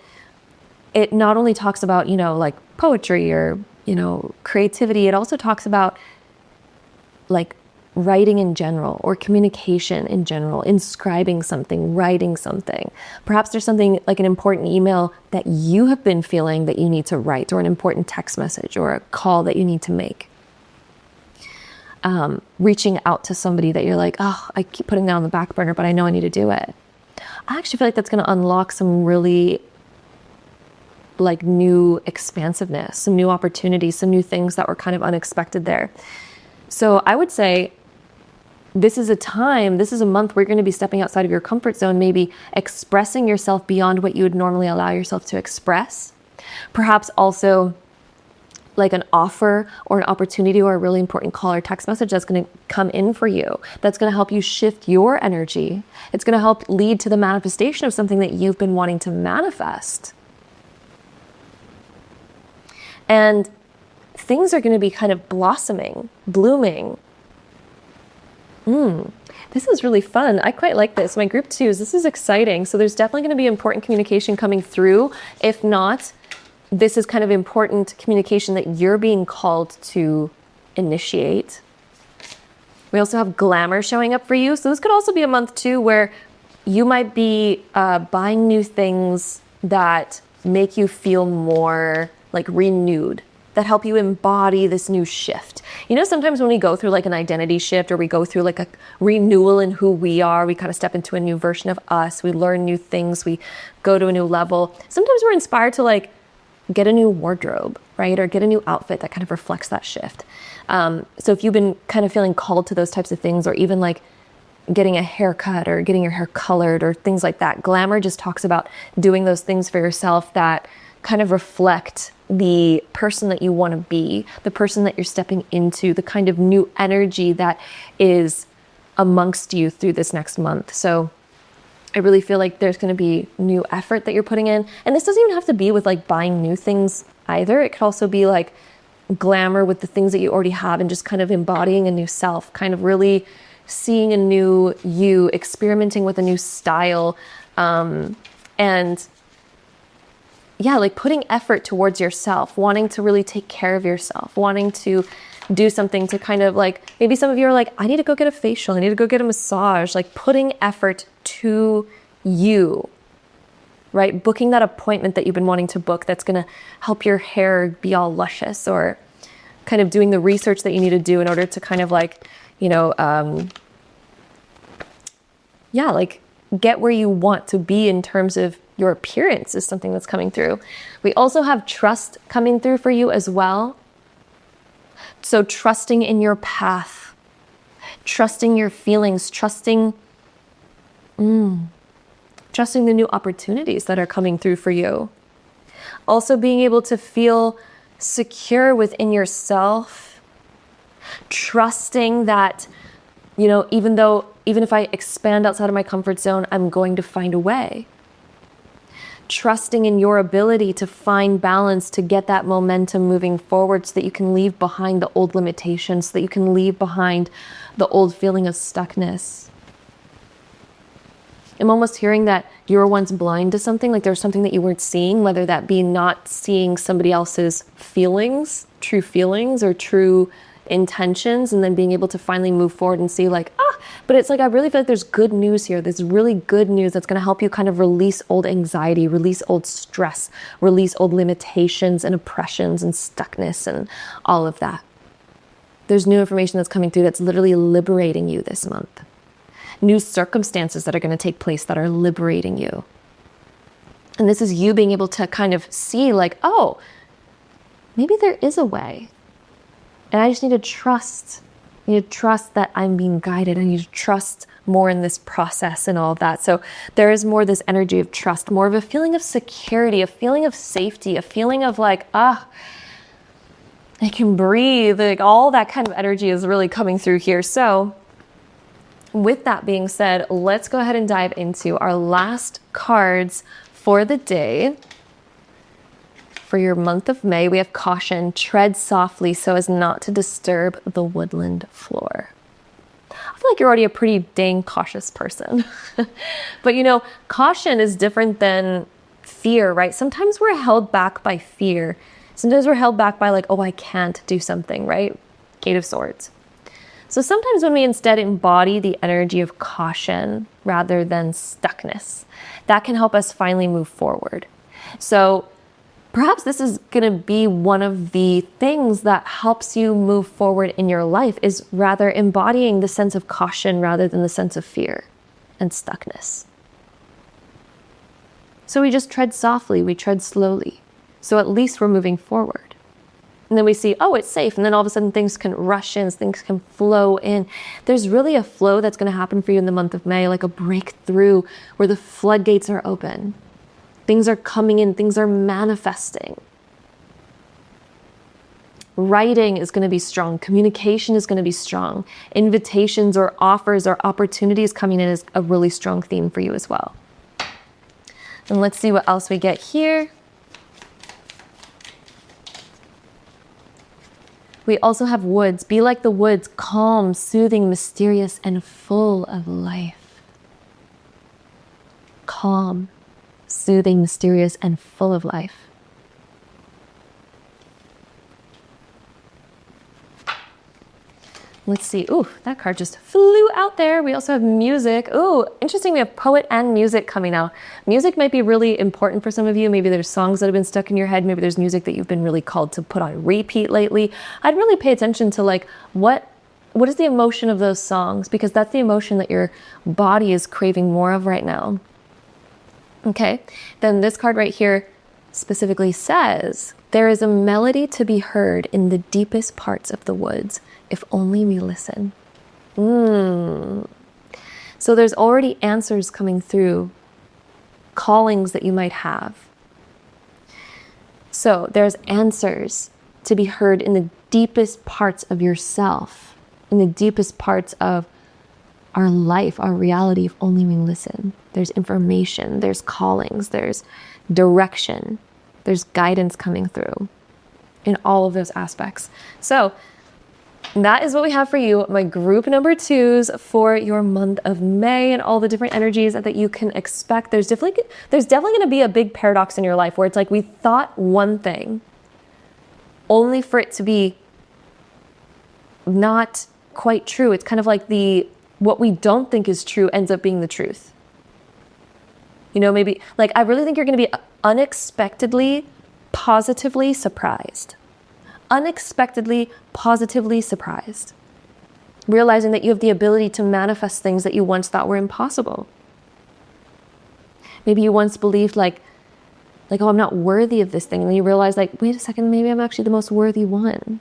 it not only talks about, like poetry or, creativity, it also talks about like writing in general or communication in general, inscribing something, writing something. Perhaps there's something like an important email that you have been feeling that you need to write, or an important text message or a call that you need to make. Reaching out to somebody that you're like, oh, I keep putting that on the back burner, but I know I need to do it. I actually feel like that's going to unlock some really like new expansiveness, some new opportunities, some new things that were kind of unexpected there. So I would say this is a month where you're going to be stepping outside of your comfort zone, maybe expressing yourself beyond what you would normally allow yourself to express. Perhaps also like an offer or an opportunity or a really important call or text message that's going to come in for you. That's going to help you shift your energy. It's going to help lead to the manifestation of something that you've been wanting to manifest. And things are going to be kind of blossoming, blooming. This is really fun. I quite like this. My group twos, this is exciting. So there's definitely going to be important communication coming through. If not, this is kind of important communication that you're being called to initiate. We also have glamour showing up for you. So this could also be a month too where you might be buying new things that make you feel more like renewed, that help you embody this new shift. Sometimes when we go through like an identity shift or we go through like a renewal in who we are, we kind of step into a new version of us, we learn new things, we go to a new level. Sometimes we're inspired to like get a new wardrobe, right? Or get a new outfit that kind of reflects that shift. So if you've been kind of feeling called to those types of things, or even like getting a haircut or getting your hair colored or things like that, glamour just talks about doing those things for yourself that kind of reflect the person that you want to be, the person that you're stepping into, the kind of new energy that is amongst you through this next month. So I really feel like there's going to be new effort that you're putting in. And this doesn't even have to be with like buying new things either. It could also be like glamour with the things that you already have and just kind of embodying a new self, kind of really seeing a new you, experimenting with a new style. And yeah, like putting effort towards yourself, wanting to really take care of yourself, wanting to do something to kind of like, maybe some of you are like, I need to go get a facial, I need to go get a massage, like putting effort to you, right? Booking that appointment that you've been wanting to book that's going to help your hair be all luscious, or kind of doing the research that you need to do in order to kind of like, like get where you want to be in terms of your appearance is something that's coming through. We also have trust coming through for you as well. So trusting in your path, trusting your feelings, trusting the new opportunities that are coming through for you. Also being able to feel secure within yourself, trusting that, even if I expand outside of my comfort zone, I'm going to find a way. Trusting in your ability to find balance, to get that momentum moving forward so that you can leave behind the old limitations, so that you can leave behind the old feeling of stuckness. I'm almost hearing that you were once blind to something, like there was something that you weren't seeing, whether that be not seeing somebody else's feelings, or true intentions, and then being able to finally move forward and see like, but it's like, I really feel like there's good news here. There's really good news that's going to help you kind of release old anxiety, release old stress, release old limitations and oppressions and stuckness and all of that. There's new information that's coming through that's literally liberating you this month. New circumstances that are going to take place that are liberating you. And this is you being able to kind of see like, oh, maybe there is a way. And I just need to trust I need to trust that I'm being guided. I need to trust more in this process and all of that. So there is more this energy of trust, more of a feeling of security, a feeling of safety, a feeling of like, I can breathe. Like all that kind of energy is really coming through here. So with that being said, let's go ahead and dive into our last cards for the day. For your month of May, we have caution, tread softly so as not to disturb the woodland floor. I feel like you're already a pretty dang cautious person. But you know, caution is different than fear, right? Sometimes we're held back by fear. Sometimes we're held back by like, oh, I can't do something, right? Eight of Swords. So sometimes when we instead embody the energy of caution rather than stuckness, that can help us finally move forward. So perhaps this is going to be one of the things that helps you move forward in your life, is rather embodying the sense of caution rather than the sense of fear and stuckness. So we just tread softly, we tread slowly. So at least we're moving forward. And then we see, oh, it's safe. And then all of a sudden things can rush in, things can flow in. There's really a flow that's going to happen for you in the month of May, like a breakthrough where the floodgates are open. Things are coming in, things are manifesting. Writing is going to be strong. Communication is going to be strong. Invitations or offers or opportunities coming in is a really strong theme for you as well. And let's see what else we get here. We also have woods. Be like the woods, calm, soothing, mysterious, and full of life. Calm, soothing, mysterious, and full of life. Let's see. Ooh, that card just flew out there. We also have music. Ooh, interesting. We have poet and music coming out. Music might be really important for some of you. Maybe there's songs that have been stuck in your head. Maybe there's music that you've been really called to put on repeat lately. I'd really pay attention to like what is the emotion of those songs, because that's the emotion that your body is craving more of right now. Okay. Then this card right here specifically says, there is a melody to be heard in the deepest parts of the woods, if only we listen. So there's already answers coming through, callings that you might have. So there's answers to be heard in the deepest parts of yourself, in the deepest parts of our life, our reality, if only we listen. There's information, there's callings, there's direction, there's guidance coming through in all of those aspects. So that is what we have for you, my group number 2s for your month of May, and all the different energies that you can expect. There's definitely going to be a big paradox in your life where it's like we thought one thing only for it to be not quite true. It's kind of like what we don't think is true ends up being the truth. You know, maybe like I really think you're going to be unexpectedly, positively surprised. Unexpectedly, positively surprised. Realizing that you have the ability to manifest things that you once thought were impossible. Maybe you once believed like, oh, I'm not worthy of this thing. And then you realize like, wait a second, maybe I'm actually the most worthy one.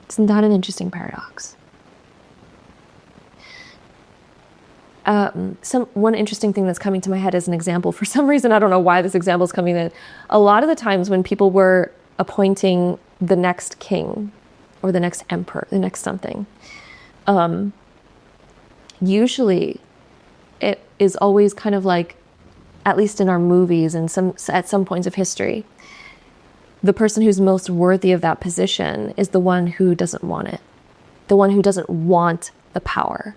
Isn't that an interesting paradox? One interesting thing that's coming to my head as an example, for some reason, I don't know why this example is coming in. A lot of the times when people were appointing the next king or the next emperor, the next something, usually it is always kind of like, at least in our movies and at some points of history, the person who's most worthy of that position is the one who doesn't want it. The one who doesn't want the power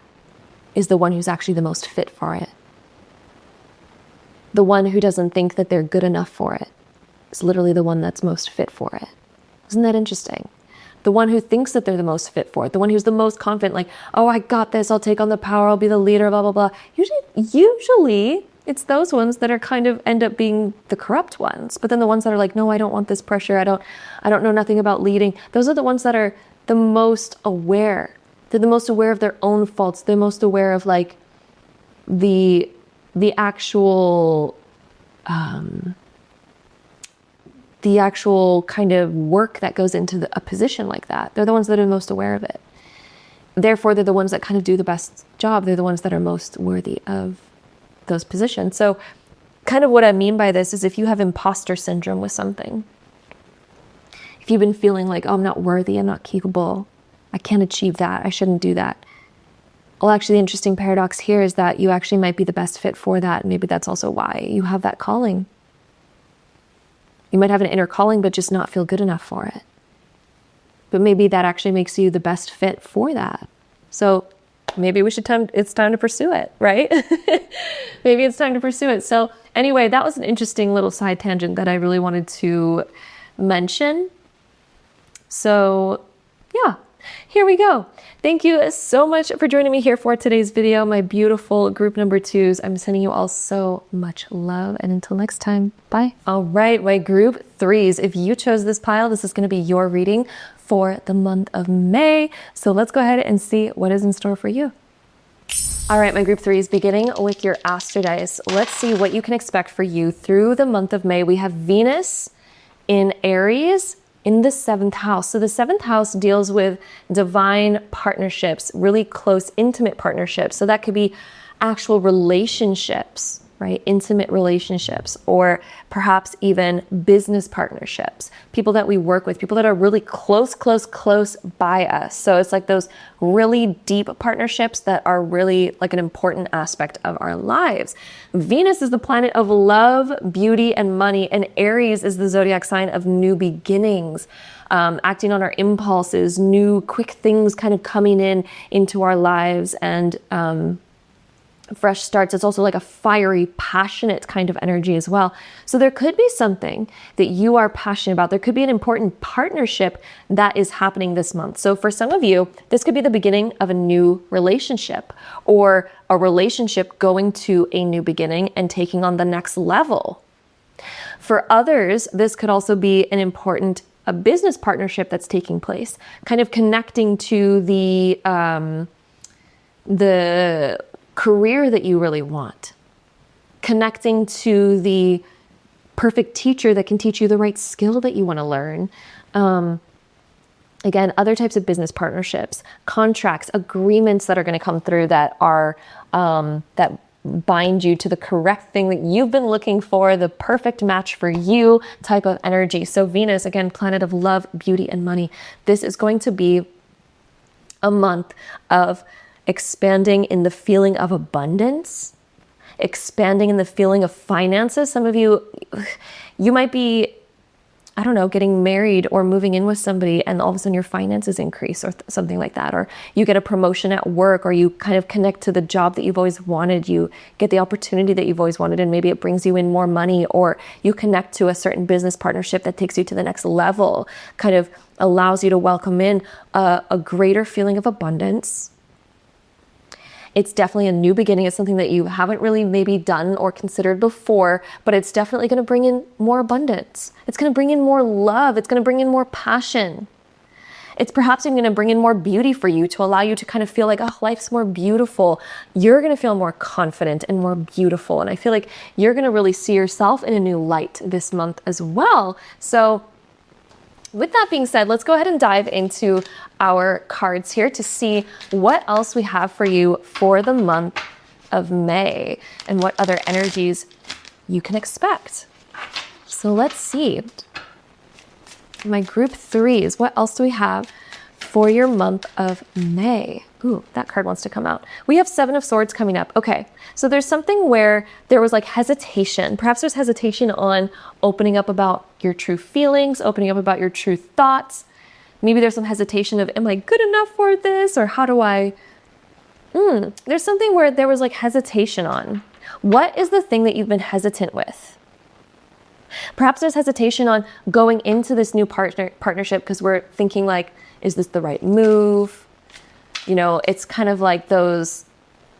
is the one who's actually the most fit for it. The one who doesn't think that they're good enough for it is literally the one that's most fit for it. Isn't that interesting? The one who thinks that they're the most fit for it, the one who's the most confident, like, oh, I got this, I'll take on the power, I'll be the leader, blah, blah, blah. Usually it's those ones that are kind of end up being the corrupt ones. But then the ones that are like, no, I don't want this pressure, I don't know nothing about leading. Those are the ones that are the most aware. They're the most aware of their own faults. They're most aware of like the actual kind of work that goes into a position like that. They're the ones that are most aware of it. therefore, they're the ones that kind of do the best job. They're the ones that are most worthy of those positions. So kind of what I mean by this is if you have imposter syndrome with something, if you've been feeling like, oh, I'm not worthy, I'm not capable, I can't achieve that, I shouldn't do that. Well, actually, the interesting paradox here is that you actually might be the best fit for that. Maybe that's also why you have that calling. You might have an inner calling, but just not feel good enough for it. But maybe that actually makes you the best fit for that. So maybe it's time to pursue it, right? Maybe it's time to pursue it. So anyway, that was an interesting little side tangent that I really wanted to mention. So yeah, here we go. Thank you so much for joining me here for today's video, my beautiful group number 2s. I'm sending you all so much love, and until next time, bye. All right, my group 3s, if you chose this pile, this is going to be your reading for the month of May. So let's go ahead and see what is in store for you. All right, my group 3s, beginning with your Astro Dice. Let's see what you can expect for you through the month of May. We have Venus in Aries in the 7th house. So the 7th house deals with divine partnerships, really close, intimate partnerships. So that could be actual relationships, right? Intimate relationships, or perhaps even business partnerships, people that we work with, people that are really close by us. So it's like those really deep partnerships that are really like an important aspect of our lives. Venus is the planet of love, beauty, and money, and Aries is the zodiac sign of new beginnings, acting on our impulses, new quick things kind of coming into our lives, and fresh starts. It's also like a fiery, passionate kind of energy as well. So there could be something that you are passionate about. There could be an important partnership that is happening this month. So for some of you, this could be the beginning of a new relationship, or a relationship going to a new beginning and taking on the next level. For others, this could also be an important business partnership that's taking place, kind of connecting to the career that you really want, connecting to the perfect teacher that can teach you the right skill that you want to learn. Again, other types of business partnerships, contracts, agreements that are going to come through that are that bind you to the correct thing that you've been looking for, the perfect match for you type of energy. So Venus, again, planet of love, beauty, and money. This is going to be a month of expanding in the feeling of abundance, expanding in the feeling of finances. Some of you might be, I don't know, getting married or moving in with somebody, and all of a sudden your finances increase or something like that. Or you get a promotion at work, or you kind of connect to the job that you've always wanted. You get the opportunity that you've always wanted, and maybe it brings you in more money, or you connect to a certain business partnership that takes you to the next level, kind of allows you to welcome in a greater feeling of abundance. It's definitely a new beginning. It's something that you haven't really maybe done or considered before, but it's definitely going to bring in more abundance. It's going to bring in more love. It's going to bring in more passion. It's perhaps even going to bring in more beauty for you, to allow you to kind of feel like, oh, life's more beautiful. You're going to feel more confident and more beautiful. And I feel like you're going to really see yourself in a new light this month as well. So with that being said, let's go ahead and dive into our cards here to see what else we have for you for the month of May and what other energies you can expect. So let's see. My group 3s, what else do we have for your month of May? Ooh, that card wants to come out. We have 7 of Swords coming up. Okay, so there's something where there was like hesitation. Perhaps there's hesitation on opening up about your true feelings, opening up about your true thoughts. Maybe there's some hesitation of, am I good enough for this? Or how do I... There's something where there was like hesitation on. What is the thing that you've been hesitant with? Perhaps there's hesitation on going into this new partnership because we're thinking like, is this the right move? You know, it's kind of like those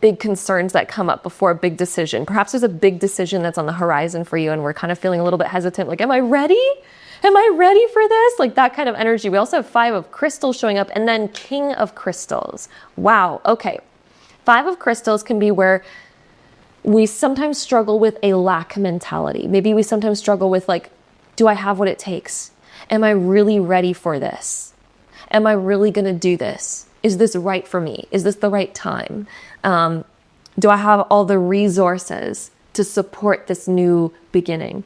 big concerns that come up before a big decision. Perhaps there's a big decision that's on the horizon for you and we're kind of feeling a little bit hesitant, like, am I ready? Am I ready for this? Like that kind of energy. We also have 5 of Crystals showing up, and then King of Crystals. Wow, okay. 5 of Crystals can be where we sometimes struggle with a lack mentality. Maybe we sometimes struggle with like, do I have what it takes? Am I really ready for this? Am I really gonna do this? Is this right for me? Is this the right time? Do I have all the resources to support this new beginning?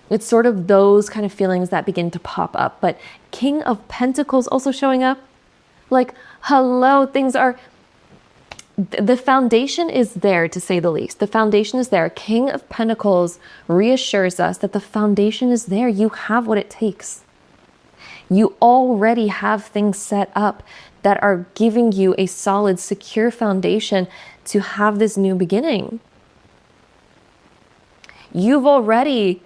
It's sort of those kind of feelings that begin to pop up. But King of Pentacles also showing up. Like, hello, things are... The foundation is there, to say the least. The foundation is there. King of Pentacles reassures us that the foundation is there. You have what it takes. You already have things set up that are giving you a solid, secure foundation to have this new beginning. You've already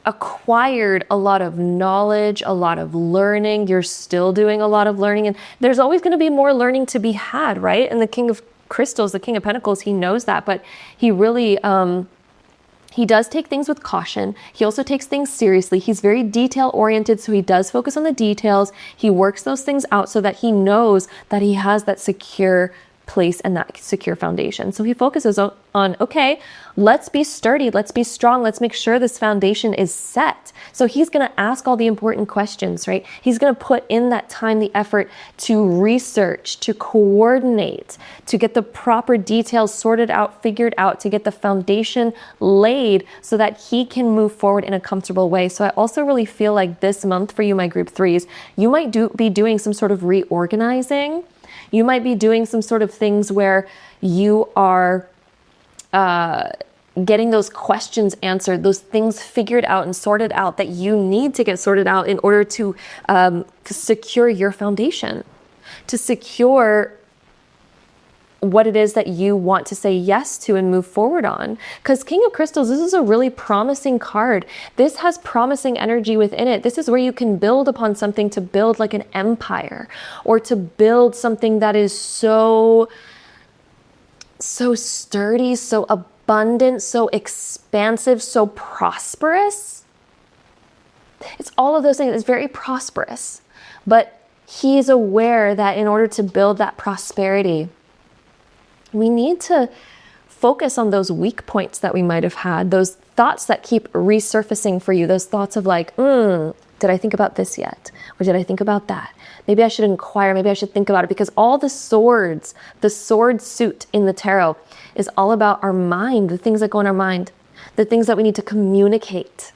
acquired a lot of knowledge, a lot of learning. You're still doing a lot of learning, and there's always going to be more learning to be had, right? And the King of Crystals, the King of Pentacles, he knows that, but he really, he does take things with caution. He also takes things seriously. He's very detail oriented, so he does focus on the details. He works those things out so that he knows that he has that secure place and that secure foundation. So he focuses on, okay, let's be sturdy, let's be strong, let's make sure this foundation is set. So he's going to ask all the important questions, right? He's going to put in that time, the effort to research, to coordinate, to get the proper details sorted out, figured out, to get the foundation laid so that he can move forward in a comfortable way. So I also really feel like this month for you, my group threes, you might be doing some sort of reorganizing. You might be doing some sort of things where you are getting those questions answered, those things figured out and sorted out that you need to get sorted out in order to secure your foundation, to secure what it is that you want to say yes to and move forward on. Because King of Crystals, this is a really promising card. This has promising energy within it. This is where you can build upon something, to build like an empire, or to build something that is so sturdy, so abundant, so expansive, so prosperous. It's all of those things. It's very prosperous, but he's aware that in order to build that prosperity, we need to focus on those weak points that we might have had, those thoughts that keep resurfacing for you, those thoughts of like, did I think about this yet? Or did I think about that? Maybe I should inquire, maybe I should think about it, because all the swords, the sword suit in the tarot is all about our mind, the things that go in our mind, the things that we need to communicate,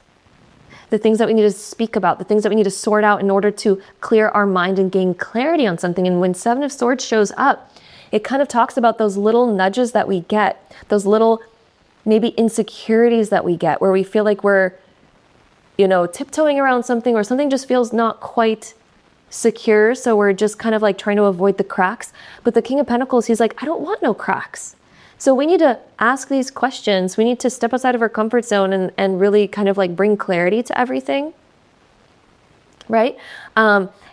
the things that we need to speak about, the things that we need to sort out in order to clear our mind and gain clarity on something. And when Seven of Swords shows up, it kind of talks about those little nudges that we get, those little maybe insecurities that we get, where we feel like we're, tiptoeing around something, or something just feels not quite secure. So we're just kind of like trying to avoid the cracks. But the King of Pentacles, he's like, I don't want no cracks. So we need to ask these questions. We need to step outside of our comfort zone and really kind of like bring clarity to everything, right?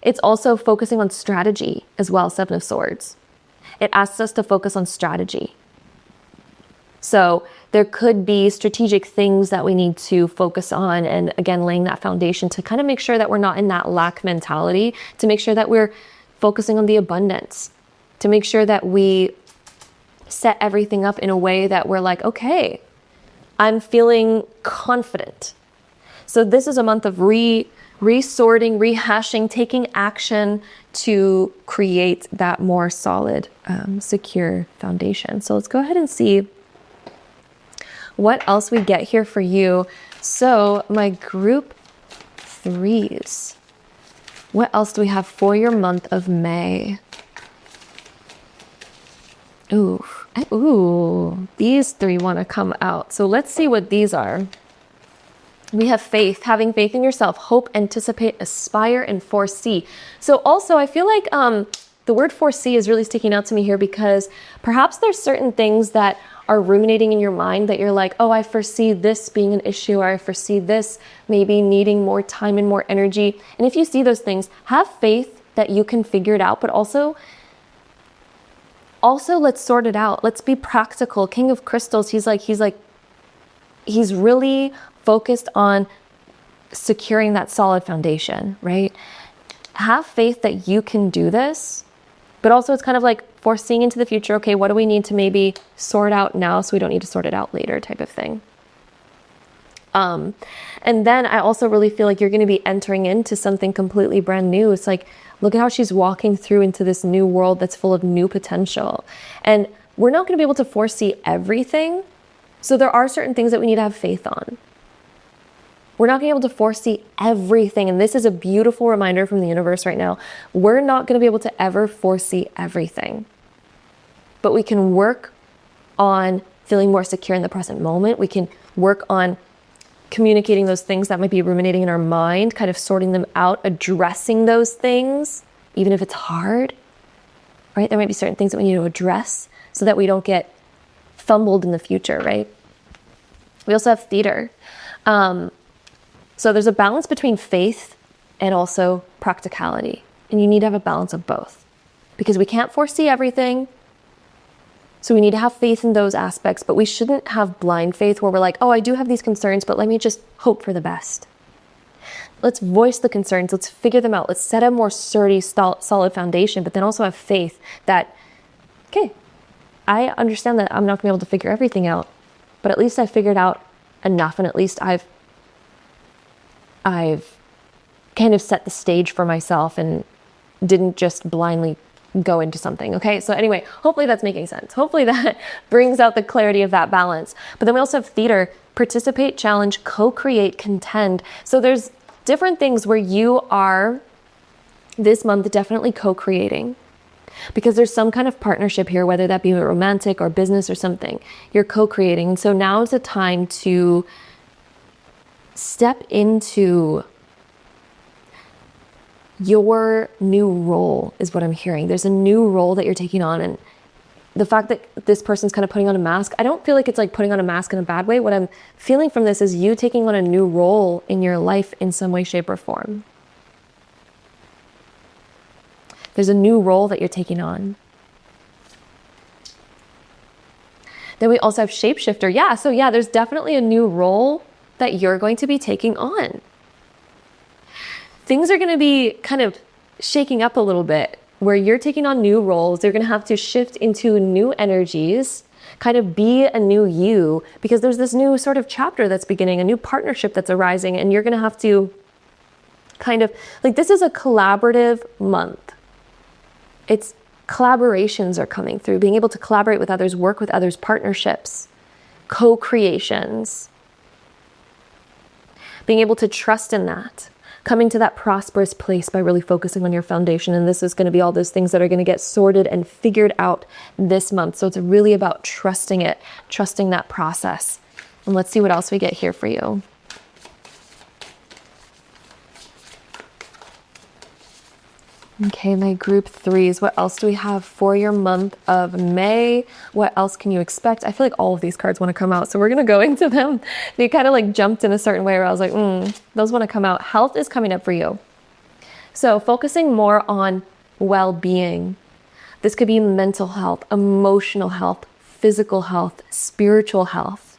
It's also focusing on strategy as well, Seven of Swords. It asks us to focus on strategy. So there could be strategic things that we need to focus on, and again, laying that foundation to kind of make sure that we're not in that lack mentality, to make sure that we're focusing on the abundance, to make sure that we set everything up in a way that we're like, okay, I'm feeling confident. So this is a month of resorting, rehashing, taking action to create that more solid, secure foundation. So let's go ahead and see what else we get here for you. So my group threes, what else do we have for your month of May? Ooh, these three want to come out. So let's see what these are. We have faith, having faith in yourself, hope, anticipate, aspire, and foresee. So also, I feel like the word foresee is really sticking out to me here, because perhaps there's certain things that are ruminating in your mind that you're like, oh, I foresee this being an issue, or I foresee this maybe needing more time and more energy. And if you see those things, have faith that you can figure it out, but also let's sort it out. Let's be practical. King of Crystals, he's really focused on securing that solid foundation, right? Have faith that you can do this, but also it's kind of like foreseeing into the future. Okay, what do we need to maybe sort out now so we don't need to sort it out later, type of thing. And then I also really feel like you're going to be entering into something completely brand new. It's like, look at how she's walking through into this new world that's full of new potential. And we're not going to be able to foresee everything. So there are certain things that we need to have faith on. We're not going to be able to foresee everything. And this is a beautiful reminder from the universe right now. We're not going to be able to ever foresee everything. But we can work on feeling more secure in the present moment. We can work on communicating those things that might be ruminating in our mind, kind of sorting them out, addressing those things, even if it's hard, right? There might be certain things that we need to address so that we don't get fumbled in the future, right? We also have theater. So there's a balance between faith and also practicality. And you need to have a balance of both because we can't foresee everything. So we need to have faith in those aspects, but we shouldn't have blind faith where we're like, oh, I do have these concerns, but let me just hope for the best. Let's voice the concerns. Let's figure them out. Let's set a more sturdy, solid foundation, but then also have faith that, okay, I understand that I'm not going to be able to figure everything out, but at least I figured out enough. And at least I've kind of set the stage for myself and didn't just blindly go into something. Okay. So anyway, hopefully that's making sense. Hopefully that brings out the clarity of that balance. But then we also have theater, participate, challenge, co-create, contend. So there's different things where you are this month definitely co-creating because there's some kind of partnership here, whether that be romantic or business or something. You're co-creating. And so now is the time to step into your new role is what I'm hearing. There's a new role that you're taking on. And the fact that this person's kind of putting on a mask, I don't feel like it's like putting on a mask in a bad way. What I'm feeling from this is you taking on a new role in your life in some way, shape, or form. There's a new role that you're taking on. Then we also have shapeshifter. Yeah, so yeah, there's definitely a new role that you're going to be taking on. Things are going to be kind of shaking up a little bit where you're taking on new roles. They're going to have to shift into new energies, kind of be a new you, because there's this new sort of chapter that's beginning, a new partnership that's arising, and you're going to have to kind of, like, this is a collaborative month. It's collaborations are coming through, being able to collaborate with others, work with others, partnerships, co-creations. Being able to trust in that, coming to that prosperous place by really focusing on your foundation. And this is going to be all those things that are going to get sorted and figured out this month. So it's really about trusting it, trusting that process. And let's see what else we get here for you. Okay, my group threes. What else do we have for your month of May? What else can you expect? I feel like all of these cards want to come out, so we're going to go into them. They kind of like jumped in a certain way where I was like, those want to come out. Health is coming up for you. So focusing more on well-being. This could be mental health, emotional health, physical health, spiritual health.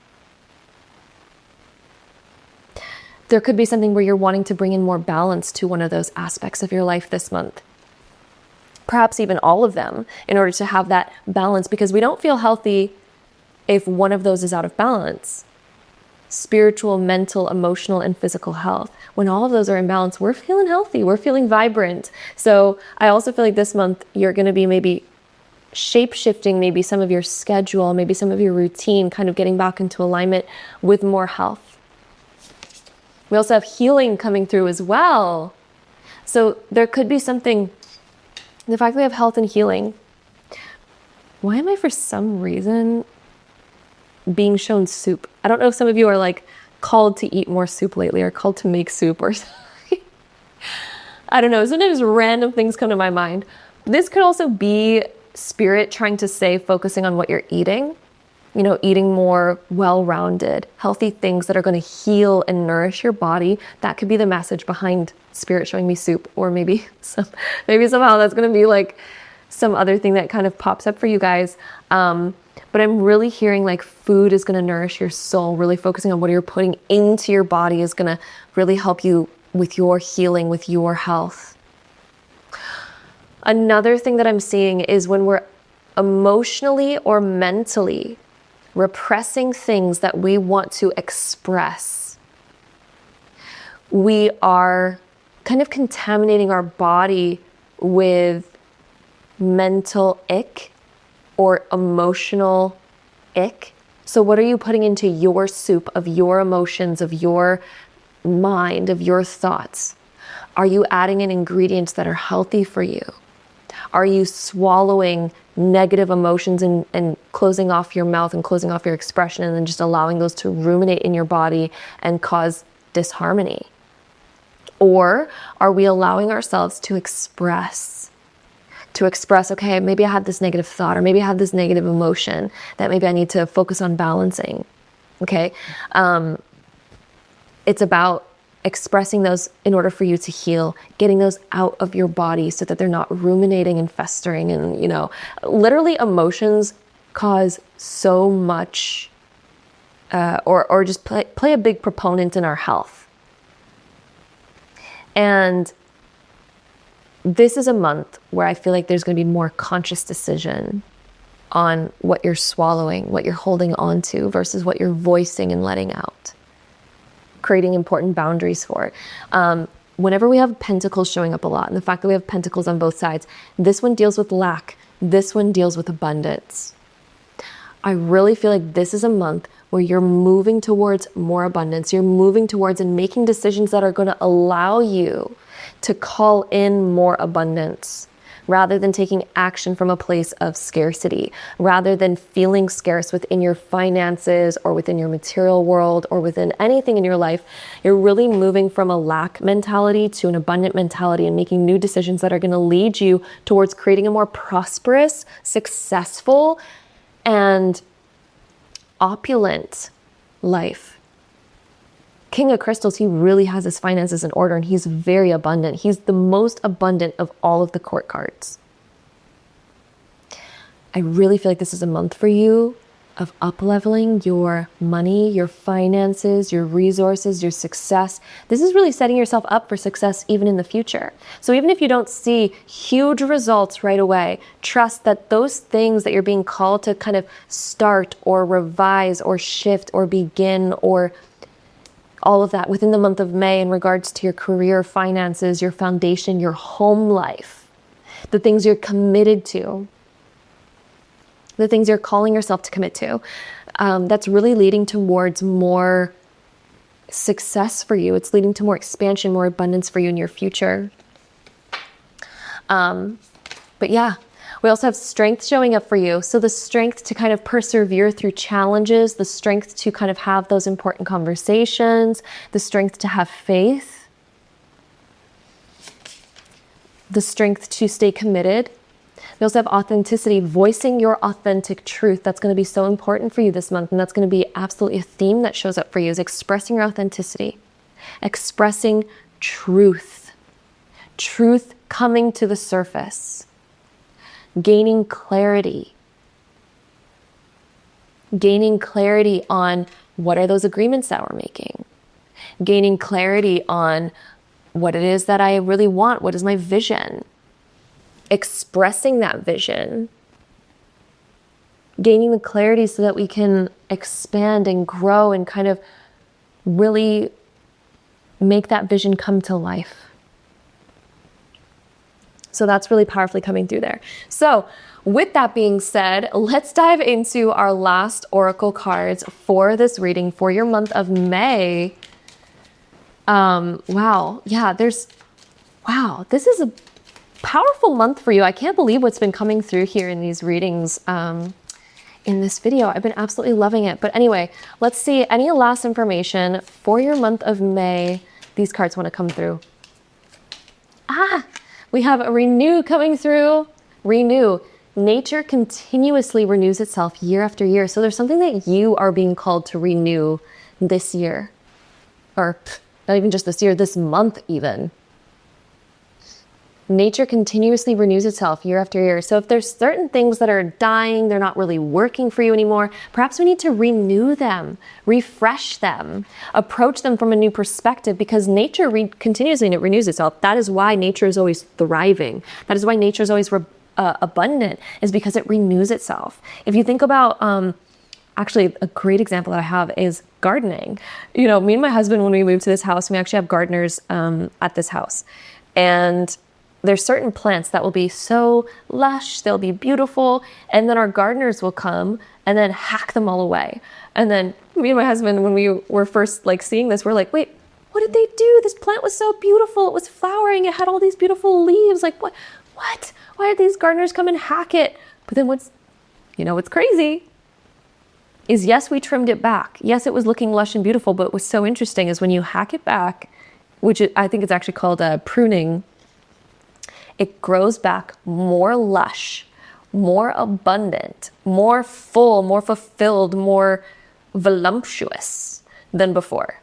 There could be something where you're wanting to bring in more balance to one of those aspects of your life this month. Perhaps even all of them in order to have that balance, because we don't feel healthy if one of those is out of balance. Spiritual, mental, emotional, and physical health. When all of those are in balance, we're feeling healthy, we're feeling vibrant. So I also feel like this month you're going to be maybe shape-shifting maybe some of your schedule, maybe some of your routine, kind of getting back into alignment with more health. We also have healing coming through as well. So there could be something, the fact that we have health and healing. Why am I for some reason being shown soup? I don't know if some of you are like called to eat more soup lately or called to make soup or something. I don't know. Sometimes random things come to my mind. This could also be spirit trying to say, focusing on what you're eating. You know, eating more well-rounded, healthy things that are going to heal and nourish your body. That could be the message behind spirit showing me soup, or maybe somehow that's going to be like some other thing that kind of pops up for you guys. But I'm really hearing like food is going to nourish your soul. Really focusing on what you're putting into your body is going to really help you with your healing, with your health. Another thing that I'm seeing is when we're emotionally or mentally repressing things that we want to express. we are kind of contaminating our body with mental ick or emotional ick. So what are you putting into your soup of your emotions, of your mind, of your thoughts? Are you adding in ingredients that are healthy for you? Are you swallowing negative emotions and closing off your mouth and closing off your expression and then just allowing those to ruminate in your body and cause disharmony? Or are we allowing ourselves to express, okay, maybe I had this negative thought, or maybe I had this negative emotion that maybe I need to focus on balancing, okay? It's about expressing those in order for you to heal, getting those out of your body so that they're not ruminating and festering. And, you know, literally emotions cause so much, or just play a big proponent in our health. And this is a month where I feel like there's going to be more conscious decision on what you're swallowing, what you're holding on to versus what you're voicing and letting out. Creating important boundaries for it. Whenever we have pentacles showing up a lot, and the fact that we have pentacles on both sides, this one deals with lack, this one deals with abundance. I really feel like this is a month where you're moving towards more abundance. You're moving towards and making decisions that are going to allow you to call in more abundance, rather than taking action from a place of scarcity, rather than feeling scarce within your finances or within your material world or within anything in your life. You're really moving from a lack mentality to an abundant mentality and making new decisions that are going to lead you towards creating a more prosperous, successful, and opulent life. King of Crystals, he really has his finances in order and he's very abundant. He's the most abundant of all of the court cards. I really feel like this is a month for you of up-leveling your money, your finances, your resources, your success. This is really setting yourself up for success even in the future. So even if you don't see huge results right away, trust that those things that you're being called to kind of start or revise or shift or begin or all of that within the month of May in regards to your career, finances, your foundation, your home life, the things you're committed to, the things you're calling yourself to commit to, that's really leading towards more success for you. It's leading to more expansion, more abundance for you in your future. But yeah. We also have strength showing up for you. So the strength to kind of persevere through challenges, the strength to kind of have those important conversations, the strength to have faith, the strength to stay committed. We also have authenticity, voicing your authentic truth. That's going to be so important for you this month. And that's going to be absolutely a theme that shows up for you, is expressing your authenticity, expressing truth, truth coming to the surface. Gaining clarity on what are those agreements that we're making, gaining clarity on what it is that I really want, what is my vision, expressing that vision, gaining the clarity so that we can expand and grow and kind of really make that vision come to life. So that's really powerfully coming through there. So with that being said, let's dive into our last oracle cards for this reading for your month of May. Wow. Yeah, this is a powerful month for you. I can't believe what's been coming through here in these readings in this video. I've been absolutely loving it. But anyway, let's see any last information for your month of May. These cards want to come through. We have a renew coming through. Renew. Nature continuously renews itself year after year. So there's something that you are being called to renew this year. Or not even just this year, this month even. Nature continuously renews itself year after year. So if there's certain things that are dying, they're not really working for you anymore, perhaps we need to renew them, refresh them, approach them from a new perspective, because nature continuously renews itself. That is why nature is always thriving. That is why nature is always abundant, is because it renews itself. If you think about actually a great example that I have is gardening. You know, me and my husband, when we moved to this house, we actually have gardeners at this house. And there's certain plants that will be so lush, they'll be beautiful, and then our gardeners will come and then hack them all away. And then me and my husband, when we were first like seeing this, we're like, wait, what did they do? This plant was so beautiful. It was flowering. It had all these beautiful leaves. Like what? Why did these gardeners come and hack it? But then what's crazy is, yes, we trimmed it back. Yes, it was looking lush and beautiful, but what's so interesting is when you hack it back, which I think it's actually called pruning, it grows back more lush, more abundant, more full, more fulfilled, more voluptuous than before.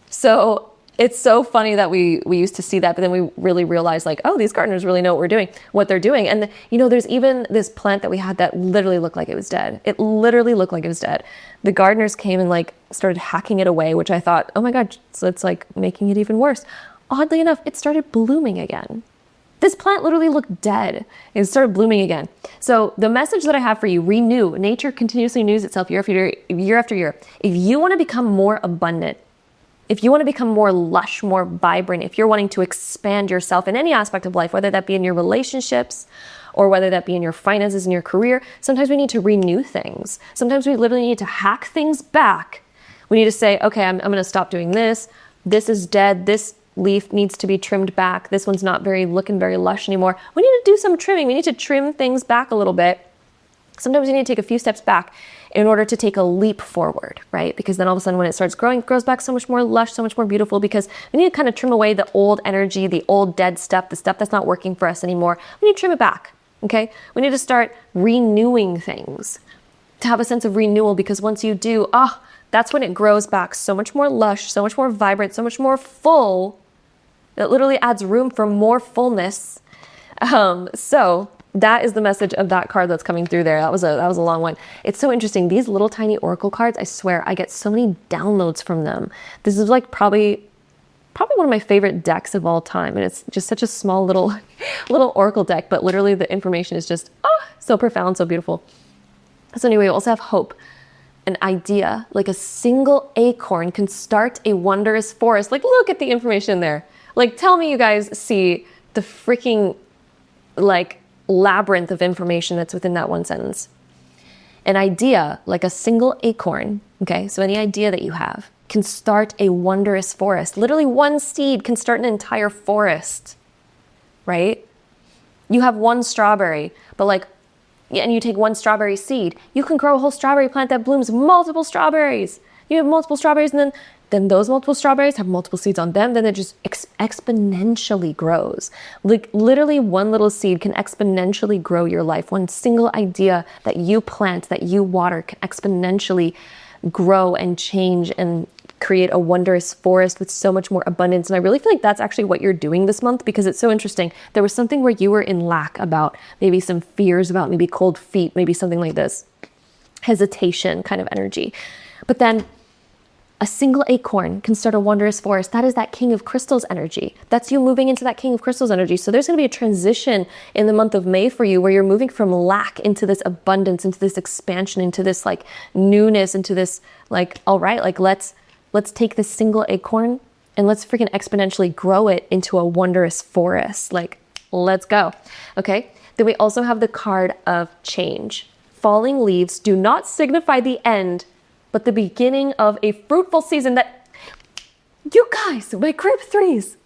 So it's so funny that we used to see that, but then we really realized like, oh, these gardeners really know what they're doing. And you know, there's even this plant that we had that literally looked like it was dead. It literally looked like it was dead. The gardeners came and like started hacking it away, which I thought, oh my God, so it's like making it even worse. Oddly enough, it started blooming again. This plant literally looked dead. It started blooming again. So the message that I have for you, renew. Nature continuously renews itself year after year, year after year. If you want to become more abundant, if you want to become more lush, more vibrant, if you're wanting to expand yourself in any aspect of life, whether that be in your relationships or whether that be in your finances, in your career, sometimes we need to renew things. Sometimes we literally need to hack things back. We need to say, okay, I'm going to stop doing this. This is dead. This leaf needs to be trimmed back. This one's not looking very lush anymore. We need to do some trimming. We need to trim things back a little bit. Sometimes you need to take a few steps back in order to take a leap forward, right? Because then all of a sudden when it starts growing, it grows back so much more lush, so much more beautiful, because we need to kind of trim away the old energy, the old dead stuff, the stuff that's not working for us anymore. We need to trim it back, okay? We need to start renewing things, to have a sense of renewal, because once you do, that's when it grows back so much more lush, so much more vibrant, so much more full. It literally adds room for more fullness. So that is the message of that card that's coming through there. That was a long one. It's so interesting. These little tiny oracle cards, I swear, I get so many downloads from them. This is like probably one of my favorite decks of all time. And it's just such a small little oracle deck, but literally the information is just so profound, so beautiful. So anyway, we also have hope. An idea, like a single acorn can start a wondrous forest. Like, look at the information there. Like, tell me you guys see the freaking like labyrinth of information that's within that one sentence. An idea, like a single acorn, okay, so any idea that you have, can start a wondrous forest. Literally one seed can start an entire forest, right? You have one strawberry, but and you take one strawberry seed, you can grow a whole strawberry plant that blooms multiple strawberries. You have multiple strawberries, and then those multiple strawberries have multiple seeds on them, then it just exponentially grows. Like literally one little seed can exponentially grow your life. One single idea that you plant, that you water, can exponentially grow and change and create a wondrous forest with so much more abundance. And I really feel like that's actually what you're doing this month, because it's so interesting. There was something where you were in lack about, maybe some fears about, maybe cold feet, maybe something like this, hesitation kind of energy. But then a single acorn can start a wondrous forest. That is that King of Crystals energy. That's you moving into that King of Crystals energy. So there's going to be a transition in the month of May for you, where you're moving from lack into this abundance, into this expansion, into this like newness, into this like, all right, like let's take this single acorn and let's freaking exponentially grow it into a wondrous forest. Like, let's go. Okay. Then we also have the card of change. Falling leaves do not signify the end, but the beginning of a fruitful season. That, you guys, my group threes,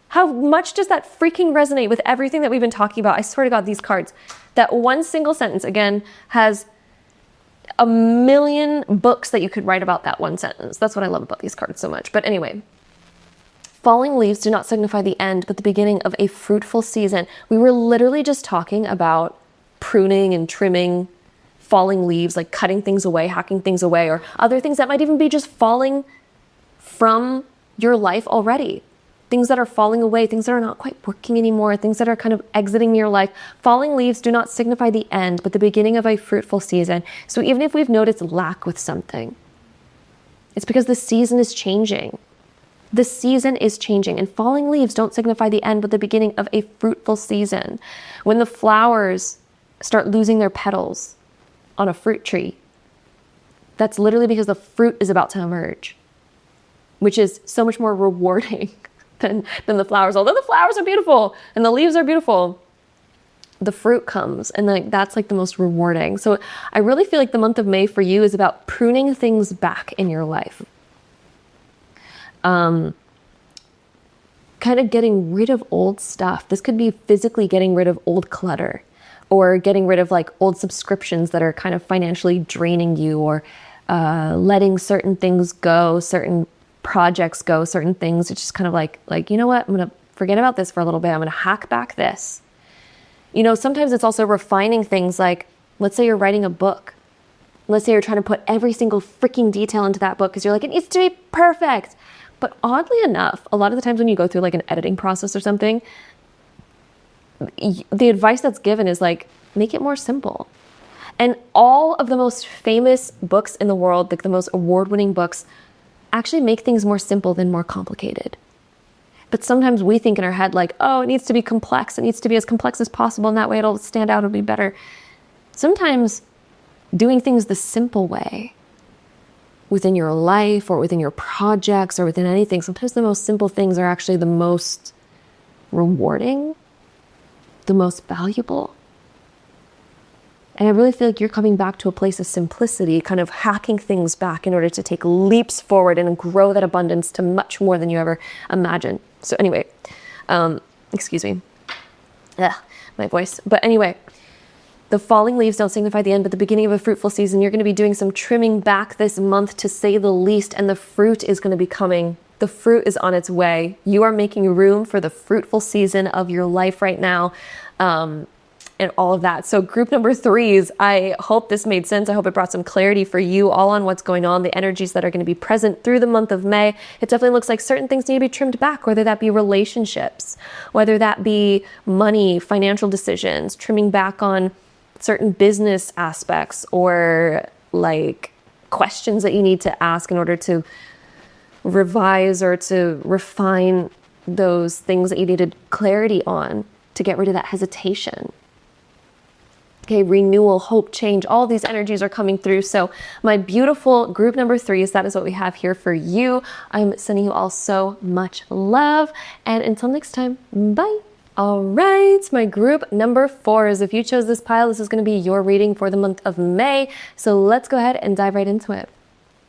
how much does that freaking resonate with everything that we've been talking about? I swear to God, these cards, that one single sentence, again, has a million books that you could write about that one sentence. That's what I love about these cards so much. But anyway, falling leaves do not signify the end, but the beginning of a fruitful season. We were literally just talking about pruning and trimming falling leaves, like cutting things away, hacking things away, or other things that might even be just falling from your life already. Things that are falling away, things that are not quite working anymore, things that are kind of exiting your life. Falling leaves do not signify the end, but the beginning of a fruitful season. So even if we've noticed lack with something, it's because the season is changing. The season is changing, and falling leaves don't signify the end, but the beginning of a fruitful season. When the flowers start losing their petals on a fruit tree. That's literally because the fruit is about to emerge, which is so much more rewarding than the flowers. Although the flowers are beautiful and the leaves are beautiful, the fruit comes, and like that's like the most rewarding. So I really feel like the month of May for you is about pruning things back in your life. Kind of getting rid of old stuff. This could be physically getting rid of old clutter, or getting rid of like old subscriptions that are kind of financially draining you, or letting certain things go, certain projects go, certain things. It's just kind of like, you know what? I'm going to forget about this for a little bit. I'm going to hack back this. You know, sometimes it's also refining things, like, let's say you're writing a book. Let's say you're trying to put every single freaking detail into that book because you're like, it needs to be perfect. But oddly enough, a lot of the times when you go through like an editing process or something, the advice that's given is like, make it more simple. And all of the most famous books in the world, like the most award-winning books, actually make things more simple than more complicated. But sometimes we think in our head like, oh, it needs to be complex. It needs to be as complex as possible, and that way it'll stand out, it'll be better. Sometimes doing things the simple way within your life or within your projects or within anything, sometimes the most simple things are actually the most rewarding, the most valuable. And I really feel like you're coming back to a place of simplicity, kind of hacking things back in order to take leaps forward and grow that abundance to much more than you ever imagined. So anyway, excuse me, my voice. But anyway, the falling leaves don't signify the end, but the beginning of a fruitful season. You're going to be doing some trimming back this month, to say the least, and the fruit is going to be coming. The fruit is on its way. You are making room for the fruitful season of your life right now. And all of that. So group number 3s, I hope this made sense. I hope it brought some clarity for you all on what's going on, the energies that are going to be present through the month of May. It definitely looks like certain things need to be trimmed back, whether that be relationships, whether that be money, financial decisions, trimming back on certain business aspects, or like questions that you need to ask in order to revise or to refine those things that you needed clarity on, to get rid of that hesitation. Okay, renewal, hope, change, all these energies are coming through. So my beautiful group number 3s, that is what we have here for you. I'm sending you all so much love. And until next time, bye. All right, my group number 4s. If you chose this pile, this is going to be your reading for the month of May. So let's go ahead and dive right into it.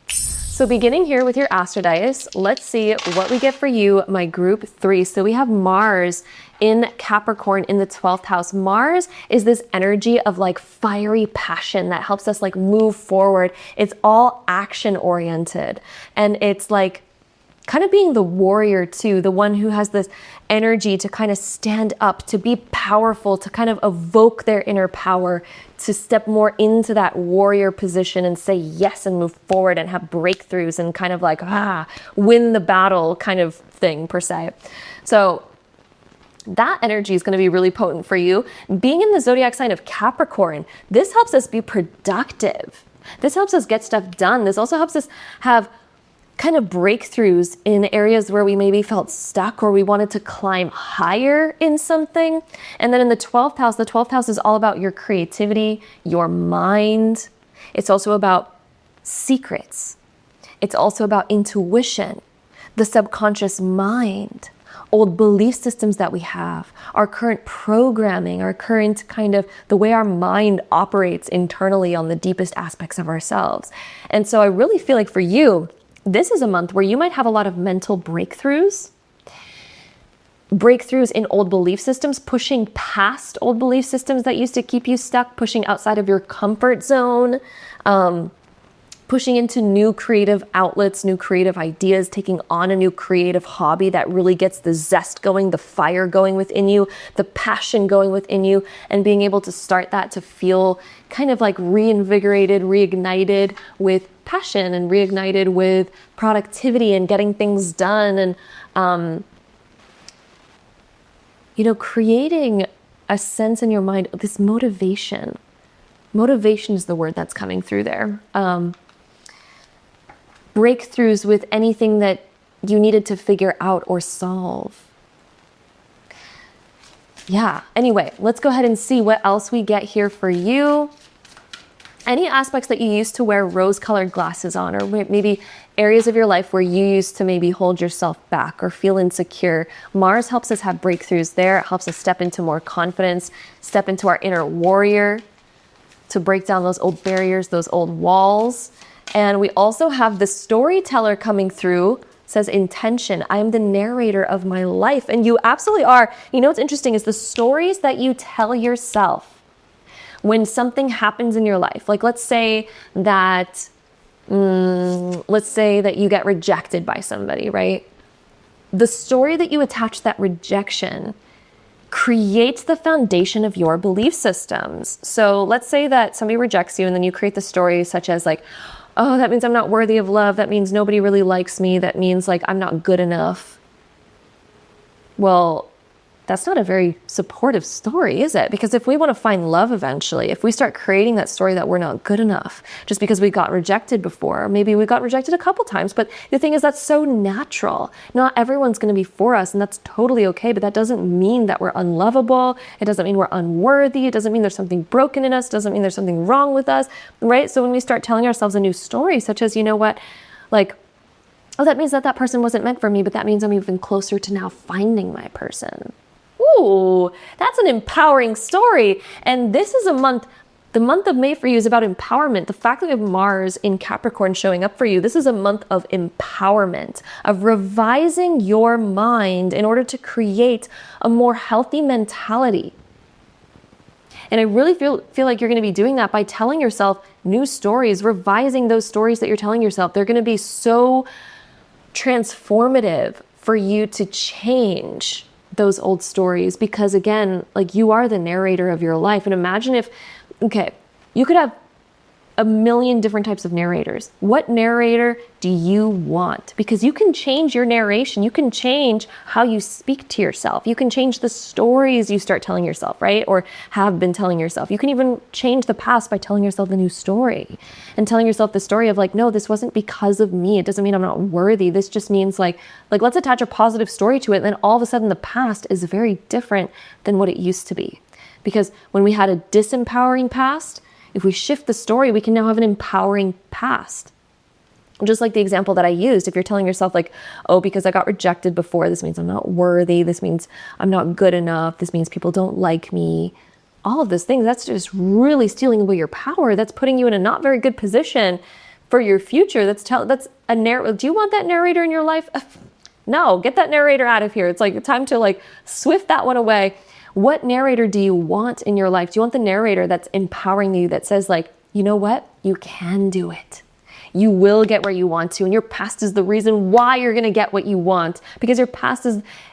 So beginning here with your Astrodice, let's see what we get for you, my group 3. So we have Mars in Capricorn in the 12th house. Mars is this energy of like fiery passion that helps us like move forward. It's all action oriented, and it's like kind of being the warrior too, the one who has this energy to kind of stand up, to be powerful, to kind of evoke their inner power, to step more into that warrior position and say yes and move forward and have breakthroughs and kind of like, win the battle kind of thing per se. So that energy is going to be really potent for you. Being in the zodiac sign of Capricorn, this helps us be productive. This helps us get stuff done. This also helps us have kind of breakthroughs in areas where we maybe felt stuck or we wanted to climb higher in something. And then in the 12th house is all about your creativity, your mind. It's also about secrets. It's also about intuition, the subconscious mind, old belief systems that we have, our current programming, our current kind of the way our mind operates internally on the deepest aspects of ourselves. And so I really feel like for you, this is a month where you might have a lot of mental breakthroughs in old belief systems, pushing past old belief systems that used to keep you stuck, pushing outside of your comfort zone, pushing into new creative outlets, new creative ideas, taking on a new creative hobby that really gets the zest going, the fire going within you, the passion going within you, and being able to start that to feel kind of like reinvigorated, reignited with passion and reignited with productivity and getting things done, and creating a sense in your mind, this motivation. Motivation is the word that's coming through there. Breakthroughs with anything that you needed to figure out or solve. Yeah, anyway, let's go ahead and see what else we get here for you. Any aspects that you used to wear rose-colored glasses on, or maybe areas of your life where you used to maybe hold yourself back or feel insecure. Mars helps us have breakthroughs there. It helps us step into more confidence, step into our inner warrior, to break down those old barriers, those old walls. And we also have the storyteller coming through. Says intention. I am the narrator of my life. And you absolutely are. You know what's interesting is the stories that you tell yourself when something happens in your life. Like let's say that you get rejected by somebody, right? The story that you attach to that rejection creates the foundation of your belief systems. So let's say that somebody rejects you and then you create the story such as like, oh, that means I'm not worthy of love. That means nobody really likes me. That means like I'm not good enough. Well, that's not a very supportive story, is it? Because if we want to find love eventually, if we start creating that story that we're not good enough just because we got rejected before, maybe we got rejected a couple times, but the thing is that's so natural. Not everyone's going to be for us, and that's totally okay, but that doesn't mean that we're unlovable. It doesn't mean we're unworthy. It doesn't mean there's something broken in us. It doesn't mean there's something wrong with us, right? So when we start telling ourselves a new story, such as, you know what, like, oh, that means that person wasn't meant for me, but that means I'm even closer to now finding my person. Ooh, that's an empowering story. And this is the month of May for you is about empowerment. The fact that we have Mars in Capricorn showing up for you, this is a month of empowerment, of revising your mind in order to create a more healthy mentality. And I really feel like you're going to be doing that by telling yourself new stories, revising those stories that you're telling yourself. They're going to be so transformative for you to change those old stories, because again, like you are the narrator of your life. And imagine if, okay, you could have a million different types of narrators. What narrator do you want? Because you can change your narration. You can change how you speak to yourself. You can change the stories you start telling yourself, right? Or have been telling yourself. You can even change the past by telling yourself a new story and telling yourself the story of like, no, this wasn't because of me. It doesn't mean I'm not worthy. This just means like let's attach a positive story to it. And then all of a sudden the past is very different than what it used to be. Because when we had a disempowering past, if we shift the story, we can now have an empowering past. Just like the example that I used, if you're telling yourself like, oh, because I got rejected before, this means I'm not worthy. This means I'm not good enough. This means people don't like me. All of those things, that's just really stealing away your power. That's putting you in a not very good position for your future. That's a narrator. Do you want that narrator in your life? No, get that narrator out of here. It's like time to like swift that one away. What narrator do you want in your life? Do you want the narrator that's empowering you, that says like, you know what? You can do it. You will get where you want to. And your past is the reason why you're going to get what you want, because your past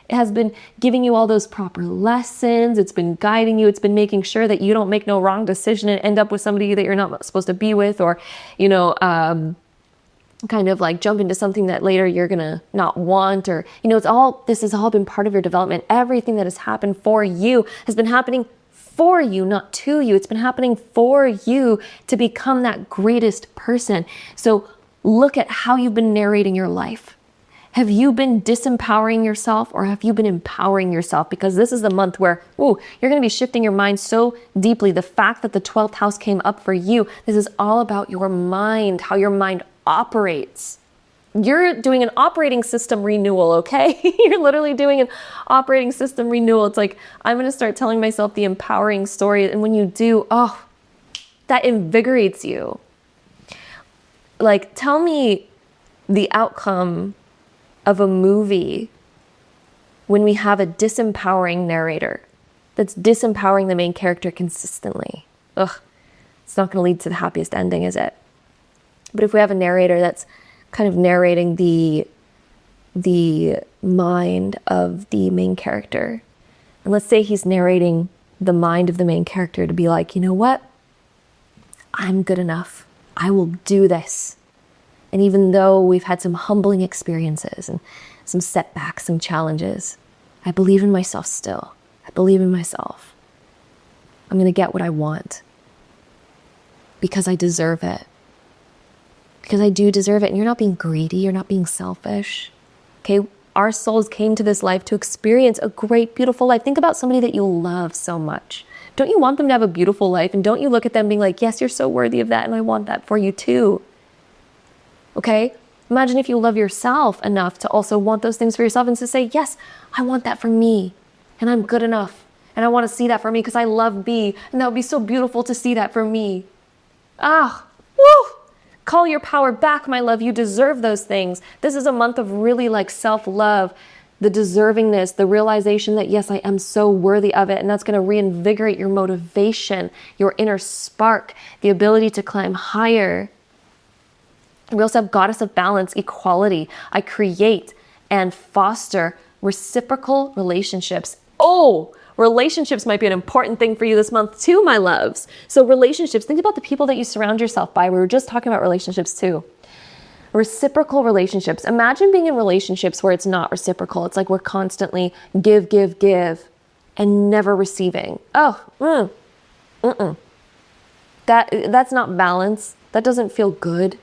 has been giving you all those proper lessons. It's been guiding you. It's been making sure that you don't make no wrong decision and end up with somebody that you're not supposed to be with, or, you know, kind of like jump into something that later you're gonna not want, or, you know, this has all been part of your development. Everything that has happened for you has been happening for you, not to you. It's been happening for you to become that greatest person. So look at how you've been narrating your life. Have you been disempowering yourself, or have you been empowering yourself? Because this is the month where, you're going to be shifting your mind so deeply. The fact that the 12th house came up for you, this is all about your mind, how your mind operates. You're doing an operating system renewal, okay? You're literally doing an operating system renewal. It's like, I'm going to start telling myself the empowering story. And when you do, that invigorates you. Like, tell me the outcome of a movie when we have a disempowering narrator that's disempowering the main character consistently. It's not going to lead to the happiest ending, is it? But if we have a narrator that's kind of narrating the mind of the main character, and let's say he's narrating the mind of the main character to be like, you know what? I'm good enough. I will do this. And even though we've had some humbling experiences and some setbacks, some challenges, I believe in myself still. I believe in myself. I'm going to get what I want because I deserve it. Because I do deserve it. And you're not being greedy. You're not being selfish. Okay? Our souls came to this life to experience a great, beautiful life. Think about somebody that you love so much. Don't you want them to have a beautiful life? And don't you look at them being like, yes, you're so worthy of that, and I want that for you too. Okay? Imagine if you love yourself enough to also want those things for yourself and to say, yes, I want that for me, and I'm good enough, and I want to see that for me because I love me, and that would be so beautiful to see that for me. Ah, woo! Call your power back, my love. You deserve those things. This is a month of really like self-love, the deservingness, the realization that, yes, I am so worthy of it. And that's going to reinvigorate your motivation, your inner spark, the ability to climb higher. We also have Goddess of Balance, equality. I create and foster reciprocal relationships. Oh, relationships might be an important thing for you this month too, my loves. So relationships, think about the people that you surround yourself by. We were just talking about relationships too. Reciprocal relationships. Imagine being in relationships where it's not reciprocal. It's like we're constantly give, and never receiving. That's not balance. That doesn't feel good,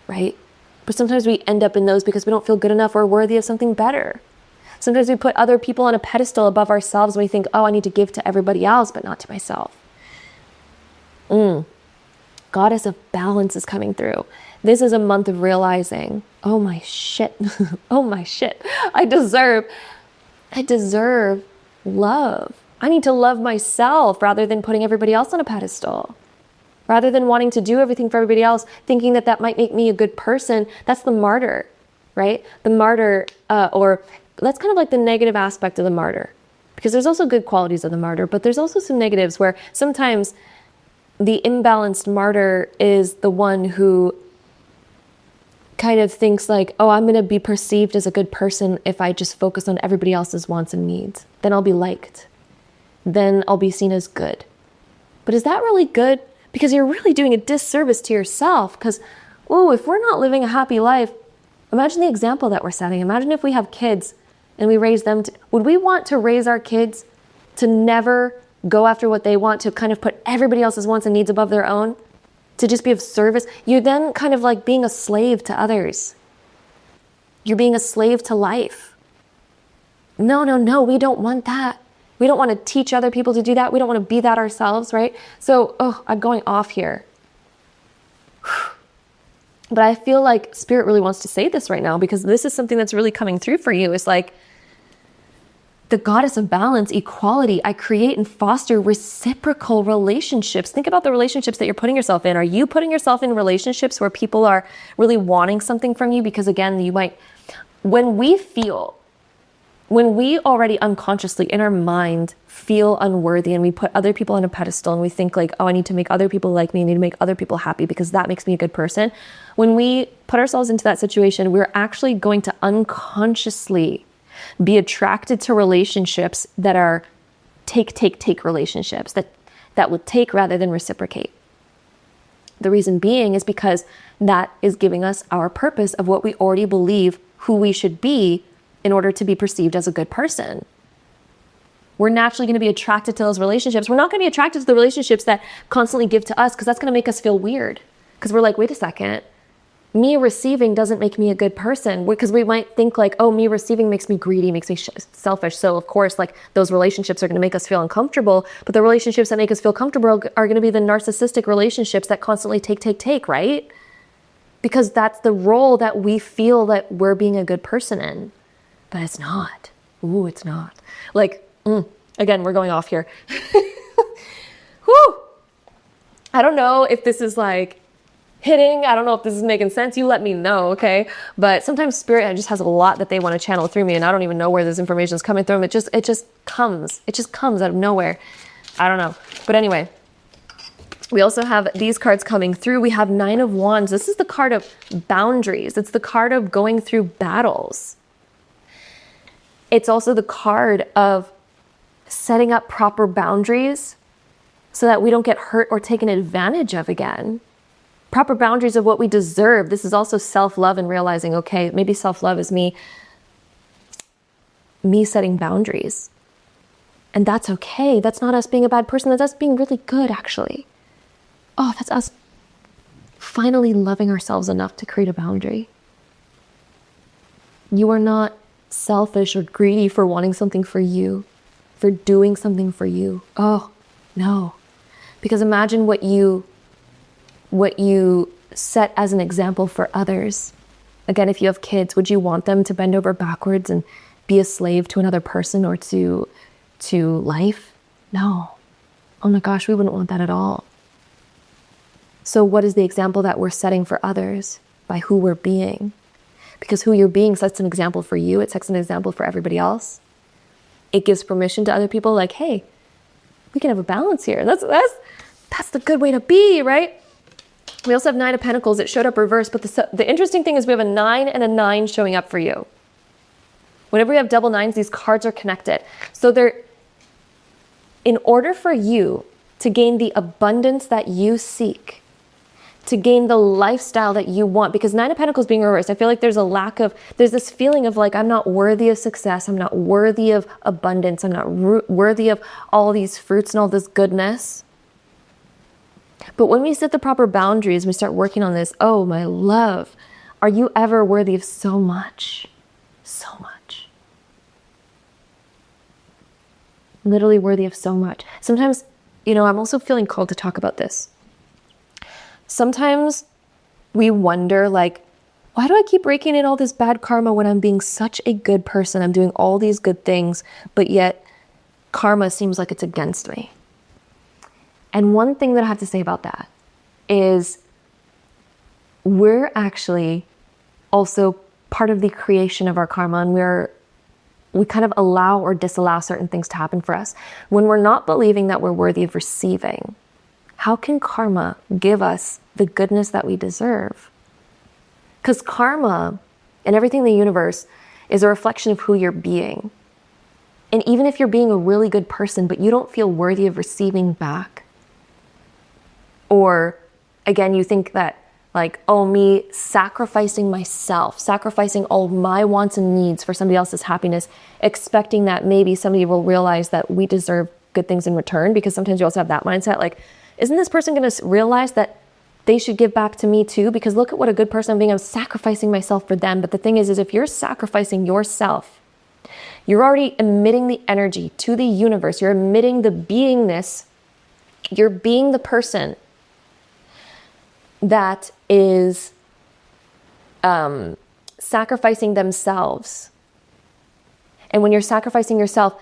right? But sometimes we end up in those because we don't feel good enough or worthy of something better. Sometimes we put other people on a pedestal above ourselves and we think, oh, I need to give to everybody else, but not to myself. Goddess of Balance is coming through. This is a month of realizing, oh my shit, oh my shit. I deserve love. I need to love myself rather than putting everybody else on a pedestal. Rather than wanting to do everything for everybody else, thinking that that might make me a good person. That's the martyr, right? The martyr, or that's kind of like the negative aspect of the martyr, because there's also good qualities of the martyr, but there's also some negatives where sometimes the imbalanced martyr is the one who kind of thinks like, oh, I'm going to be perceived as a good person if I just focus on everybody else's wants and needs. Then I'll be liked. Then I'll be seen as good. But is that really good? Because you're really doing a disservice to yourself. Because, oh, if we're not living a happy life, imagine the example that we're setting. Imagine if we have kids and we raise them. Would we want to raise our kids to never go after what they want, to kind of put everybody else's wants and needs above their own? To just be of service? You're then kind of like being a slave to others. You're being a slave to life. No, we don't want that. We don't want to teach other people to do that. We don't want to be that ourselves, right? So, I'm going off here. But I feel like Spirit really wants to say this right now, because this is something that's really coming through for you. It's like the Goddess of Balance, equality. I create and foster reciprocal relationships. Think about the relationships that you're putting yourself in. Are you putting yourself in relationships where people are really wanting something from you? Because again, when we already unconsciously in our mind feel unworthy and we put other people on a pedestal and we think like, oh, I need to make other people like me, I need to make other people happy because that makes me a good person. When we put ourselves into that situation, we're actually going to unconsciously be attracted to relationships that are take relationships, that will take rather than reciprocate. The reason being is because that is giving us our purpose of what we already believe who we should be in order to be perceived as a good person. We're naturally going to be attracted to those relationships. We're not going to be attracted to the relationships that constantly give to us, because that's going to make us feel weird. Because we're like, wait a second, me receiving doesn't make me a good person. Because we might think like, oh, me receiving makes me greedy, makes me selfish. So of course, like those relationships are going to make us feel uncomfortable. But the relationships that make us feel comfortable are going to be the narcissistic relationships that constantly take, right? Because that's the role that we feel that we're being a good person in. But it's not. Ooh, it's not. Like, again, we're going off here. Whew. I don't know if this is like hitting. I don't know if this is making sense. You let me know, okay? But sometimes Spirit just has a lot that they want to channel through me, and I don't even know where this information is coming from. It just comes. It just comes out of nowhere. I don't know. But anyway, we also have these cards coming through. We have Nine of Wands. This is the card of boundaries. It's the card of going through battles. It's also the card of setting up proper boundaries so that we don't get hurt or taken advantage of again. Proper boundaries of what we deserve. This is also self-love and realizing, okay, maybe self-love is me setting boundaries. And that's okay. That's not us being a bad person. That's us being really good, actually. Oh, that's us finally loving ourselves enough to create a boundary. You are not selfish or greedy for wanting something for you, for doing something for you. Oh, No. Because imagine what you set as an example for others. Again, if you have kids, would you want them to bend over backwards and be a slave to another person or to life? No. Oh my gosh, we wouldn't want that at all. So what is the example that we're setting for others? By who we're being. Because who you're being sets an example for you. It sets an example for everybody else. It gives permission to other people, like, hey, we can have a balance here. That's the good way to be, right? We also have 9 of Pentacles. It showed up reversed, but the interesting thing is we have a 9 and a 9 showing up for you. Whenever we have double 9s, these cards are connected. So in order for you to gain the abundance that you seek, to gain the lifestyle that you want, because 9 of Pentacles being reversed, I feel like there's this feeling of like, I'm not worthy of success. I'm not worthy of abundance. I'm not worthy of all these fruits and all this goodness. But when we set the proper boundaries, we start working on this. Oh, my love, are you ever worthy of so much? So much. Literally worthy of so much. Sometimes, I'm also feeling called to talk about this. Sometimes we wonder, like, why do I keep raking in all this bad karma when I'm being such a good person? I'm doing all these good things, but yet karma seems like it's against me. And one thing that I have to say about that is we're actually also part of the creation of our karma, and we kind of allow or disallow certain things to happen for us. When we're not believing that we're worthy of receiving, how can karma give us the goodness that we deserve? Because karma and everything in the universe is a reflection of who you're being. And even if you're being a really good person, but you don't feel worthy of receiving back, or again, you think that like, oh, me sacrificing myself, sacrificing all my wants and needs for somebody else's happiness, expecting that maybe somebody will realize that we deserve good things in return, because sometimes you also have that mindset, like, isn't this person going to realize that they should give back to me too? Because look at what a good person I'm being. I'm sacrificing myself for them. But the thing is if you're sacrificing yourself, you're already emitting the energy to the universe. You're emitting the beingness. You're being the person that is sacrificing themselves. And when you're sacrificing yourself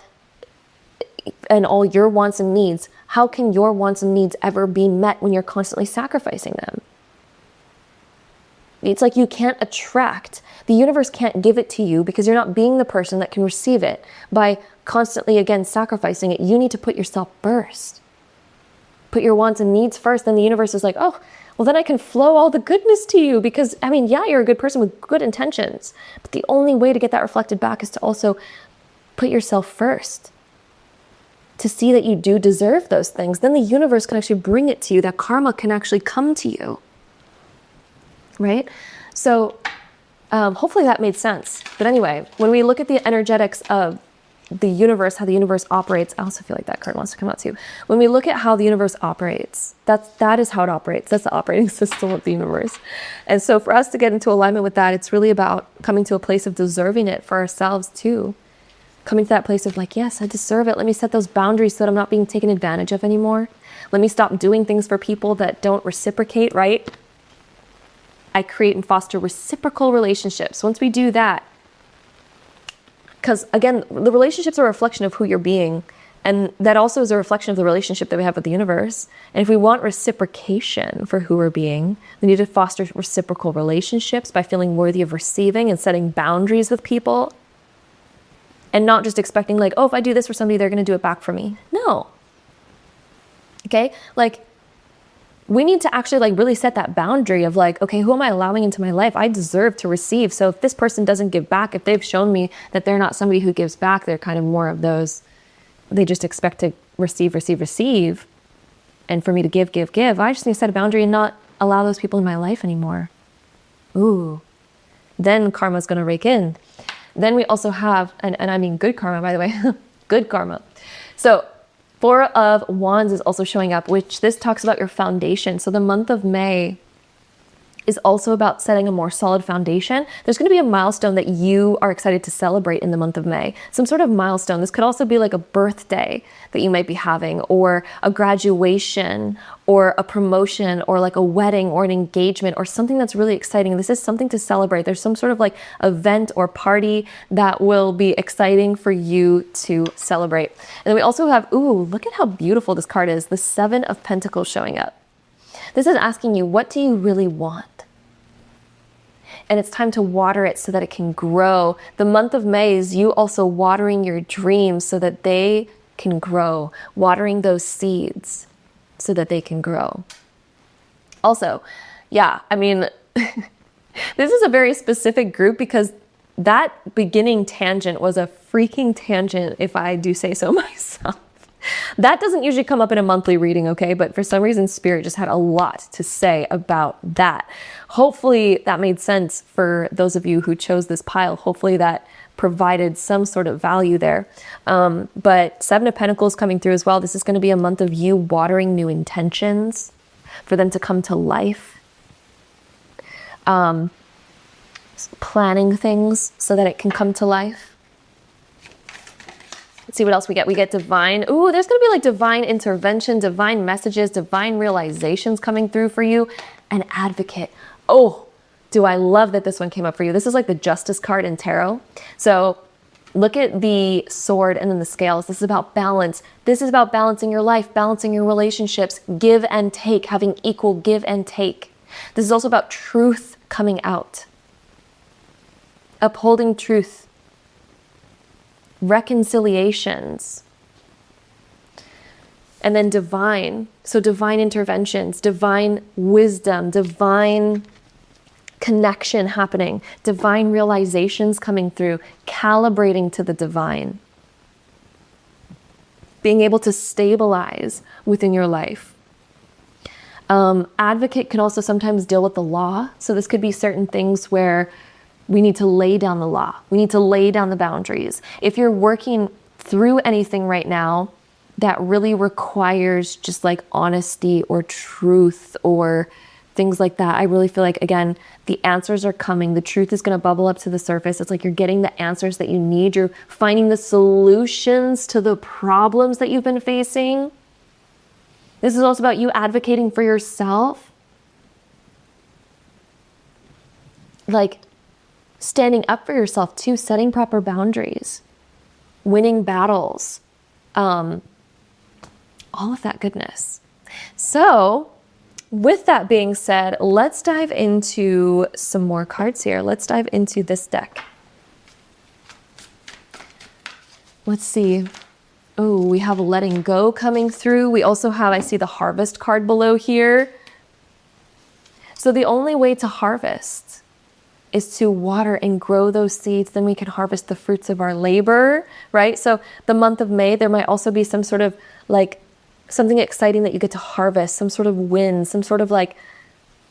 and all your wants and needs, how can your wants and needs ever be met when you're constantly sacrificing them? It's like you can't attract. The universe can't give it to you because you're not being the person that can receive it by constantly, again, sacrificing it. You need to put yourself first. Put your wants and needs first. Then the universe is like, oh, well, then I can flow all the goodness to you because, yeah, you're a good person with good intentions. But the only way to get that reflected back is to also put yourself first. To see that you do deserve those things. Then the universe can actually bring it to you. That karma can actually come to you. Right? So hopefully that made sense. But anyway, when we look at the energetics of the universe, how the universe operates, I also feel like that card wants to come out too. When we look at how the universe operates, that is how it operates. That's the operating system of the universe. And so for us to get into alignment with that, it's really about coming to a place of deserving it for ourselves too. Coming to that place of like, yes, I deserve it. Let me set those boundaries so that I'm not being taken advantage of anymore. Let me stop doing things for people that don't reciprocate, right? I create and foster reciprocal relationships. Once we do that, because again, the relationships are a reflection of who you're being. And that also is a reflection of the relationship that we have with the universe. And if we want reciprocation for who we're being, we need to foster reciprocal relationships by feeling worthy of receiving and setting boundaries with people. And not just expecting like, oh, if I do this for somebody, they're going to do it back for me. No. Okay? Like, we need to actually like really set that boundary of like, okay, who am I allowing into my life? I deserve to receive. So if this person doesn't give back, if they've shown me that they're not somebody who gives back, they're kind of more of those, they just expect to receive. And for me to give. I just need to set a boundary and not allow those people in my life anymore. Ooh. Then karma's going to rake in. Then we also have, and I mean good karma, by the way, good karma. So 4 of Wands is also showing up, which this talks about your foundation. So the month of May is also about setting a more solid foundation. There's going to be a milestone that you are excited to celebrate in the month of May. Some sort of milestone. This could also be like a birthday that you might be having, or a graduation, or a promotion, or like a wedding or an engagement, or something that's really exciting. This is something to celebrate. There's some sort of like event or party that will be exciting for you to celebrate. And then we also have, ooh, look at how beautiful this card is. The Seven of Pentacles showing up. This is asking you, what do you really want? And it's time to water it so that it can grow. The month of May is you also watering your dreams so that they can grow, watering those seeds so that they can grow. Also, yeah, I mean, this is a very specific group because that beginning tangent was a freaking tangent, if I do say so myself. That doesn't usually come up in a monthly reading, okay? But for some reason, Spirit just had a lot to say about that. Hopefully that made sense for those of you who chose this pile. Hopefully that provided some sort of value there. But Seven of Pentacles coming through as well. This is going to be a month of you watering new intentions for them to come to life. Planning things so that it can come to life. Let's see what else we get. We get divine. Ooh, there's going to be like divine intervention, divine messages, divine realizations coming through for you. An Advocate. Oh, do I love that this one came up for you. This is like the Justice card in tarot. So look at the sword and then the scales. This is about balance. This is about balancing your life, balancing your relationships, give and take, having equal give and take. This is also about truth coming out. Upholding truth. Reconciliations, and then divine. So divine interventions, divine wisdom, divine connection happening, divine realizations coming through, calibrating to the divine, being able to stabilize within your life. Advocate can also sometimes deal with the law. So this could be certain things where we need to lay down the law. We need to lay down the boundaries. If you're working through anything right now that really requires just like honesty or truth or things like that, I really feel like, again, the answers are coming. The truth is going to bubble up to the surface. It's like you're getting the answers that you need. You're finding the solutions to the problems that you've been facing. This is also about you advocating for yourself. Like, standing up for yourself too, setting proper boundaries, winning battles, all of that goodness. So with that being said, let's dive into some more cards here. Let's dive into this deck. Let's see. Oh, we have letting go coming through. We also have, I see the harvest card below here. So the only way to harvest is to water and grow those seeds, then we can harvest the fruits of our labor, right? So the month of May, there might also be some sort of like something exciting that you get to harvest, some sort of win, some sort of like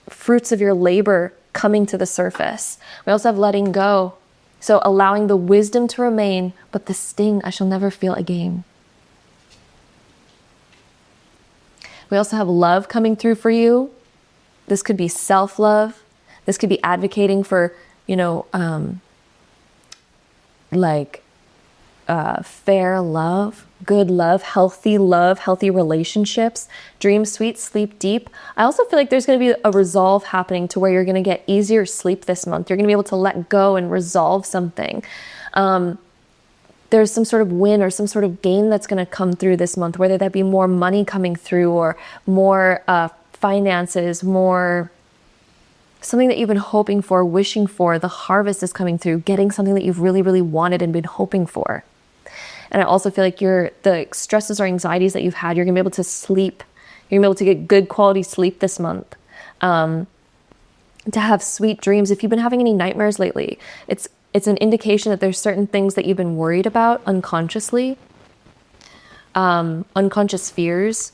fruits of your labor coming to the surface. We also have letting go. So allowing the wisdom to remain, but the sting I shall never feel again. We also have love coming through for you. This could be self-love. This could be advocating for, you know, fair love, good love, healthy relationships, dream sweet, sleep deep. I also feel like there's going to be a resolve happening to where you're going to get easier sleep this month. You're going to be able to let go and resolve something. There's some sort of win or some sort of gain that's going to come through this month, whether that be more money coming through or more finances, more something that you've been hoping for, wishing for. The harvest is coming through, getting something that you've really, really wanted and been hoping for. And I also feel like the stresses or anxieties that you've had, you're gonna be able to sleep. You're gonna be able to get good quality sleep this month. To have sweet dreams. If you've been having any nightmares lately, it's an indication that there's certain things that you've been worried about unconsciously, unconscious fears.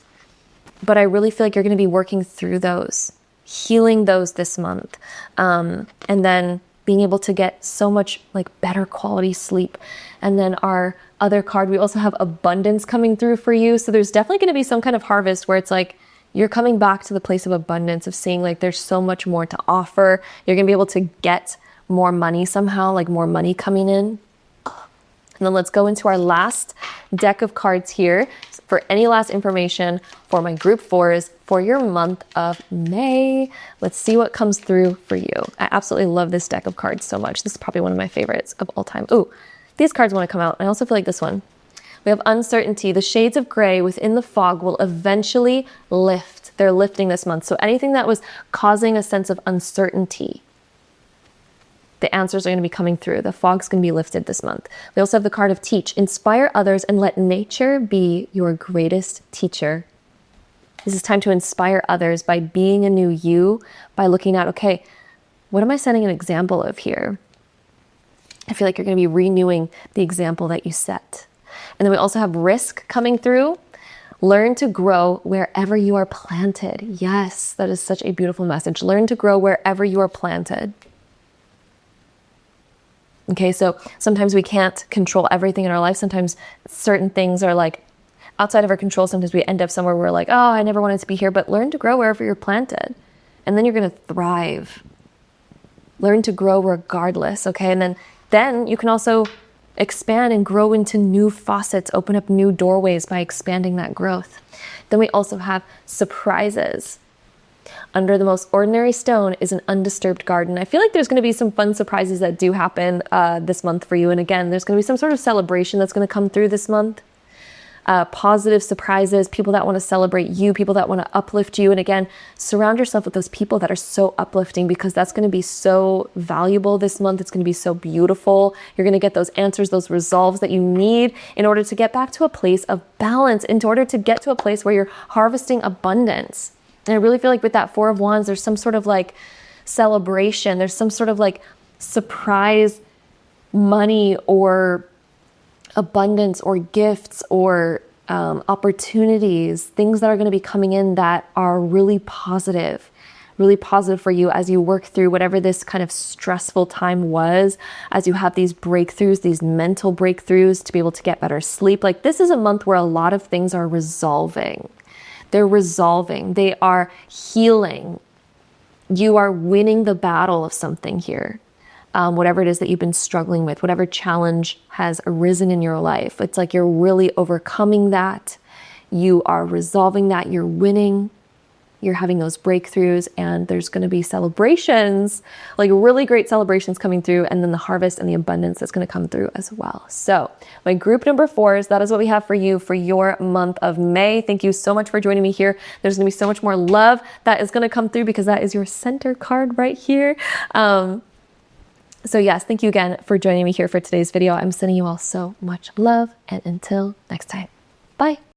But I really feel like you're gonna be working through those, healing those this month, and then being able to get so much like better quality sleep. And then our other card, we also have abundance coming through for you. So there's definitely going to be some kind of harvest where it's like you're coming back to the place of abundance, of seeing like there's so much more to offer. You're gonna be able to get more money somehow, like more money coming in. And then let's go into our last deck of cards here for any last information for my group 4s for your month of May. Let's see what comes through for you. I absolutely love this deck of cards so much. This is probably one of my favorites of all time. Ooh, these cards want to come out. I also feel like this one. We have uncertainty. The shades of gray within the fog will eventually lift. They're lifting this month. So anything that was causing a sense of uncertainty, the answers are going to be coming through. The fog's going to be lifted this month. We also have the card of teach. Inspire others and let nature be your greatest teacher. This is time to inspire others by being a new you, by looking at, okay, what am I setting an example of here? I feel like you're going to be renewing the example that you set. And then we also have risk coming through. Learn to grow wherever you are planted. Yes, that is such a beautiful message. Learn to grow wherever you are planted. Okay, so sometimes we can't control everything in our life. Sometimes certain things are like outside of our control. Sometimes we end up somewhere where we're like, oh, I never wanted to be here. But learn to grow wherever you're planted. And then you're going to thrive. Learn to grow regardless, okay? And then you can also expand and grow into new faucets, open up new doorways by expanding that growth. Then we also have surprises. Under the most ordinary stone is an undisturbed garden. I feel like there's going to be some fun surprises that do happen this month for you. And again, there's going to be some sort of celebration that's going to come through this month. Positive surprises, people that want to celebrate you, people that want to uplift you. And again, surround yourself with those people that are so uplifting, because that's going to be so valuable this month. It's going to be so beautiful. You're going to get those answers, those resolves that you need in order to get back to a place of balance, in order to get to a place where you're harvesting abundance. And I really feel like with that 4 of Wands, there's some sort of like celebration. There's some sort of like surprise money or abundance or gifts or opportunities, things that are going to be coming in that are really positive for you as you work through whatever this kind of stressful time was, as you have these breakthroughs, these mental breakthroughs to be able to get better sleep. Like, this is a month where a lot of things are resolving. They're resolving. They are healing. You are winning the battle of something here. Whatever it is that you've been struggling with, whatever challenge has arisen in your life. It's like you're really overcoming that. You are resolving that. You're winning. You're having those breakthroughs, and there's going to be celebrations, like really great celebrations coming through, and then the harvest and the abundance that's going to come through as well. So my group number 4s, that is what we have for you for your month of May. Thank you so much for joining me here. There's going to be so much more love that is going to come through, because that is your center card right here. So yes, thank you again for joining me here for today's video. I'm sending you all so much love, and until next time, bye.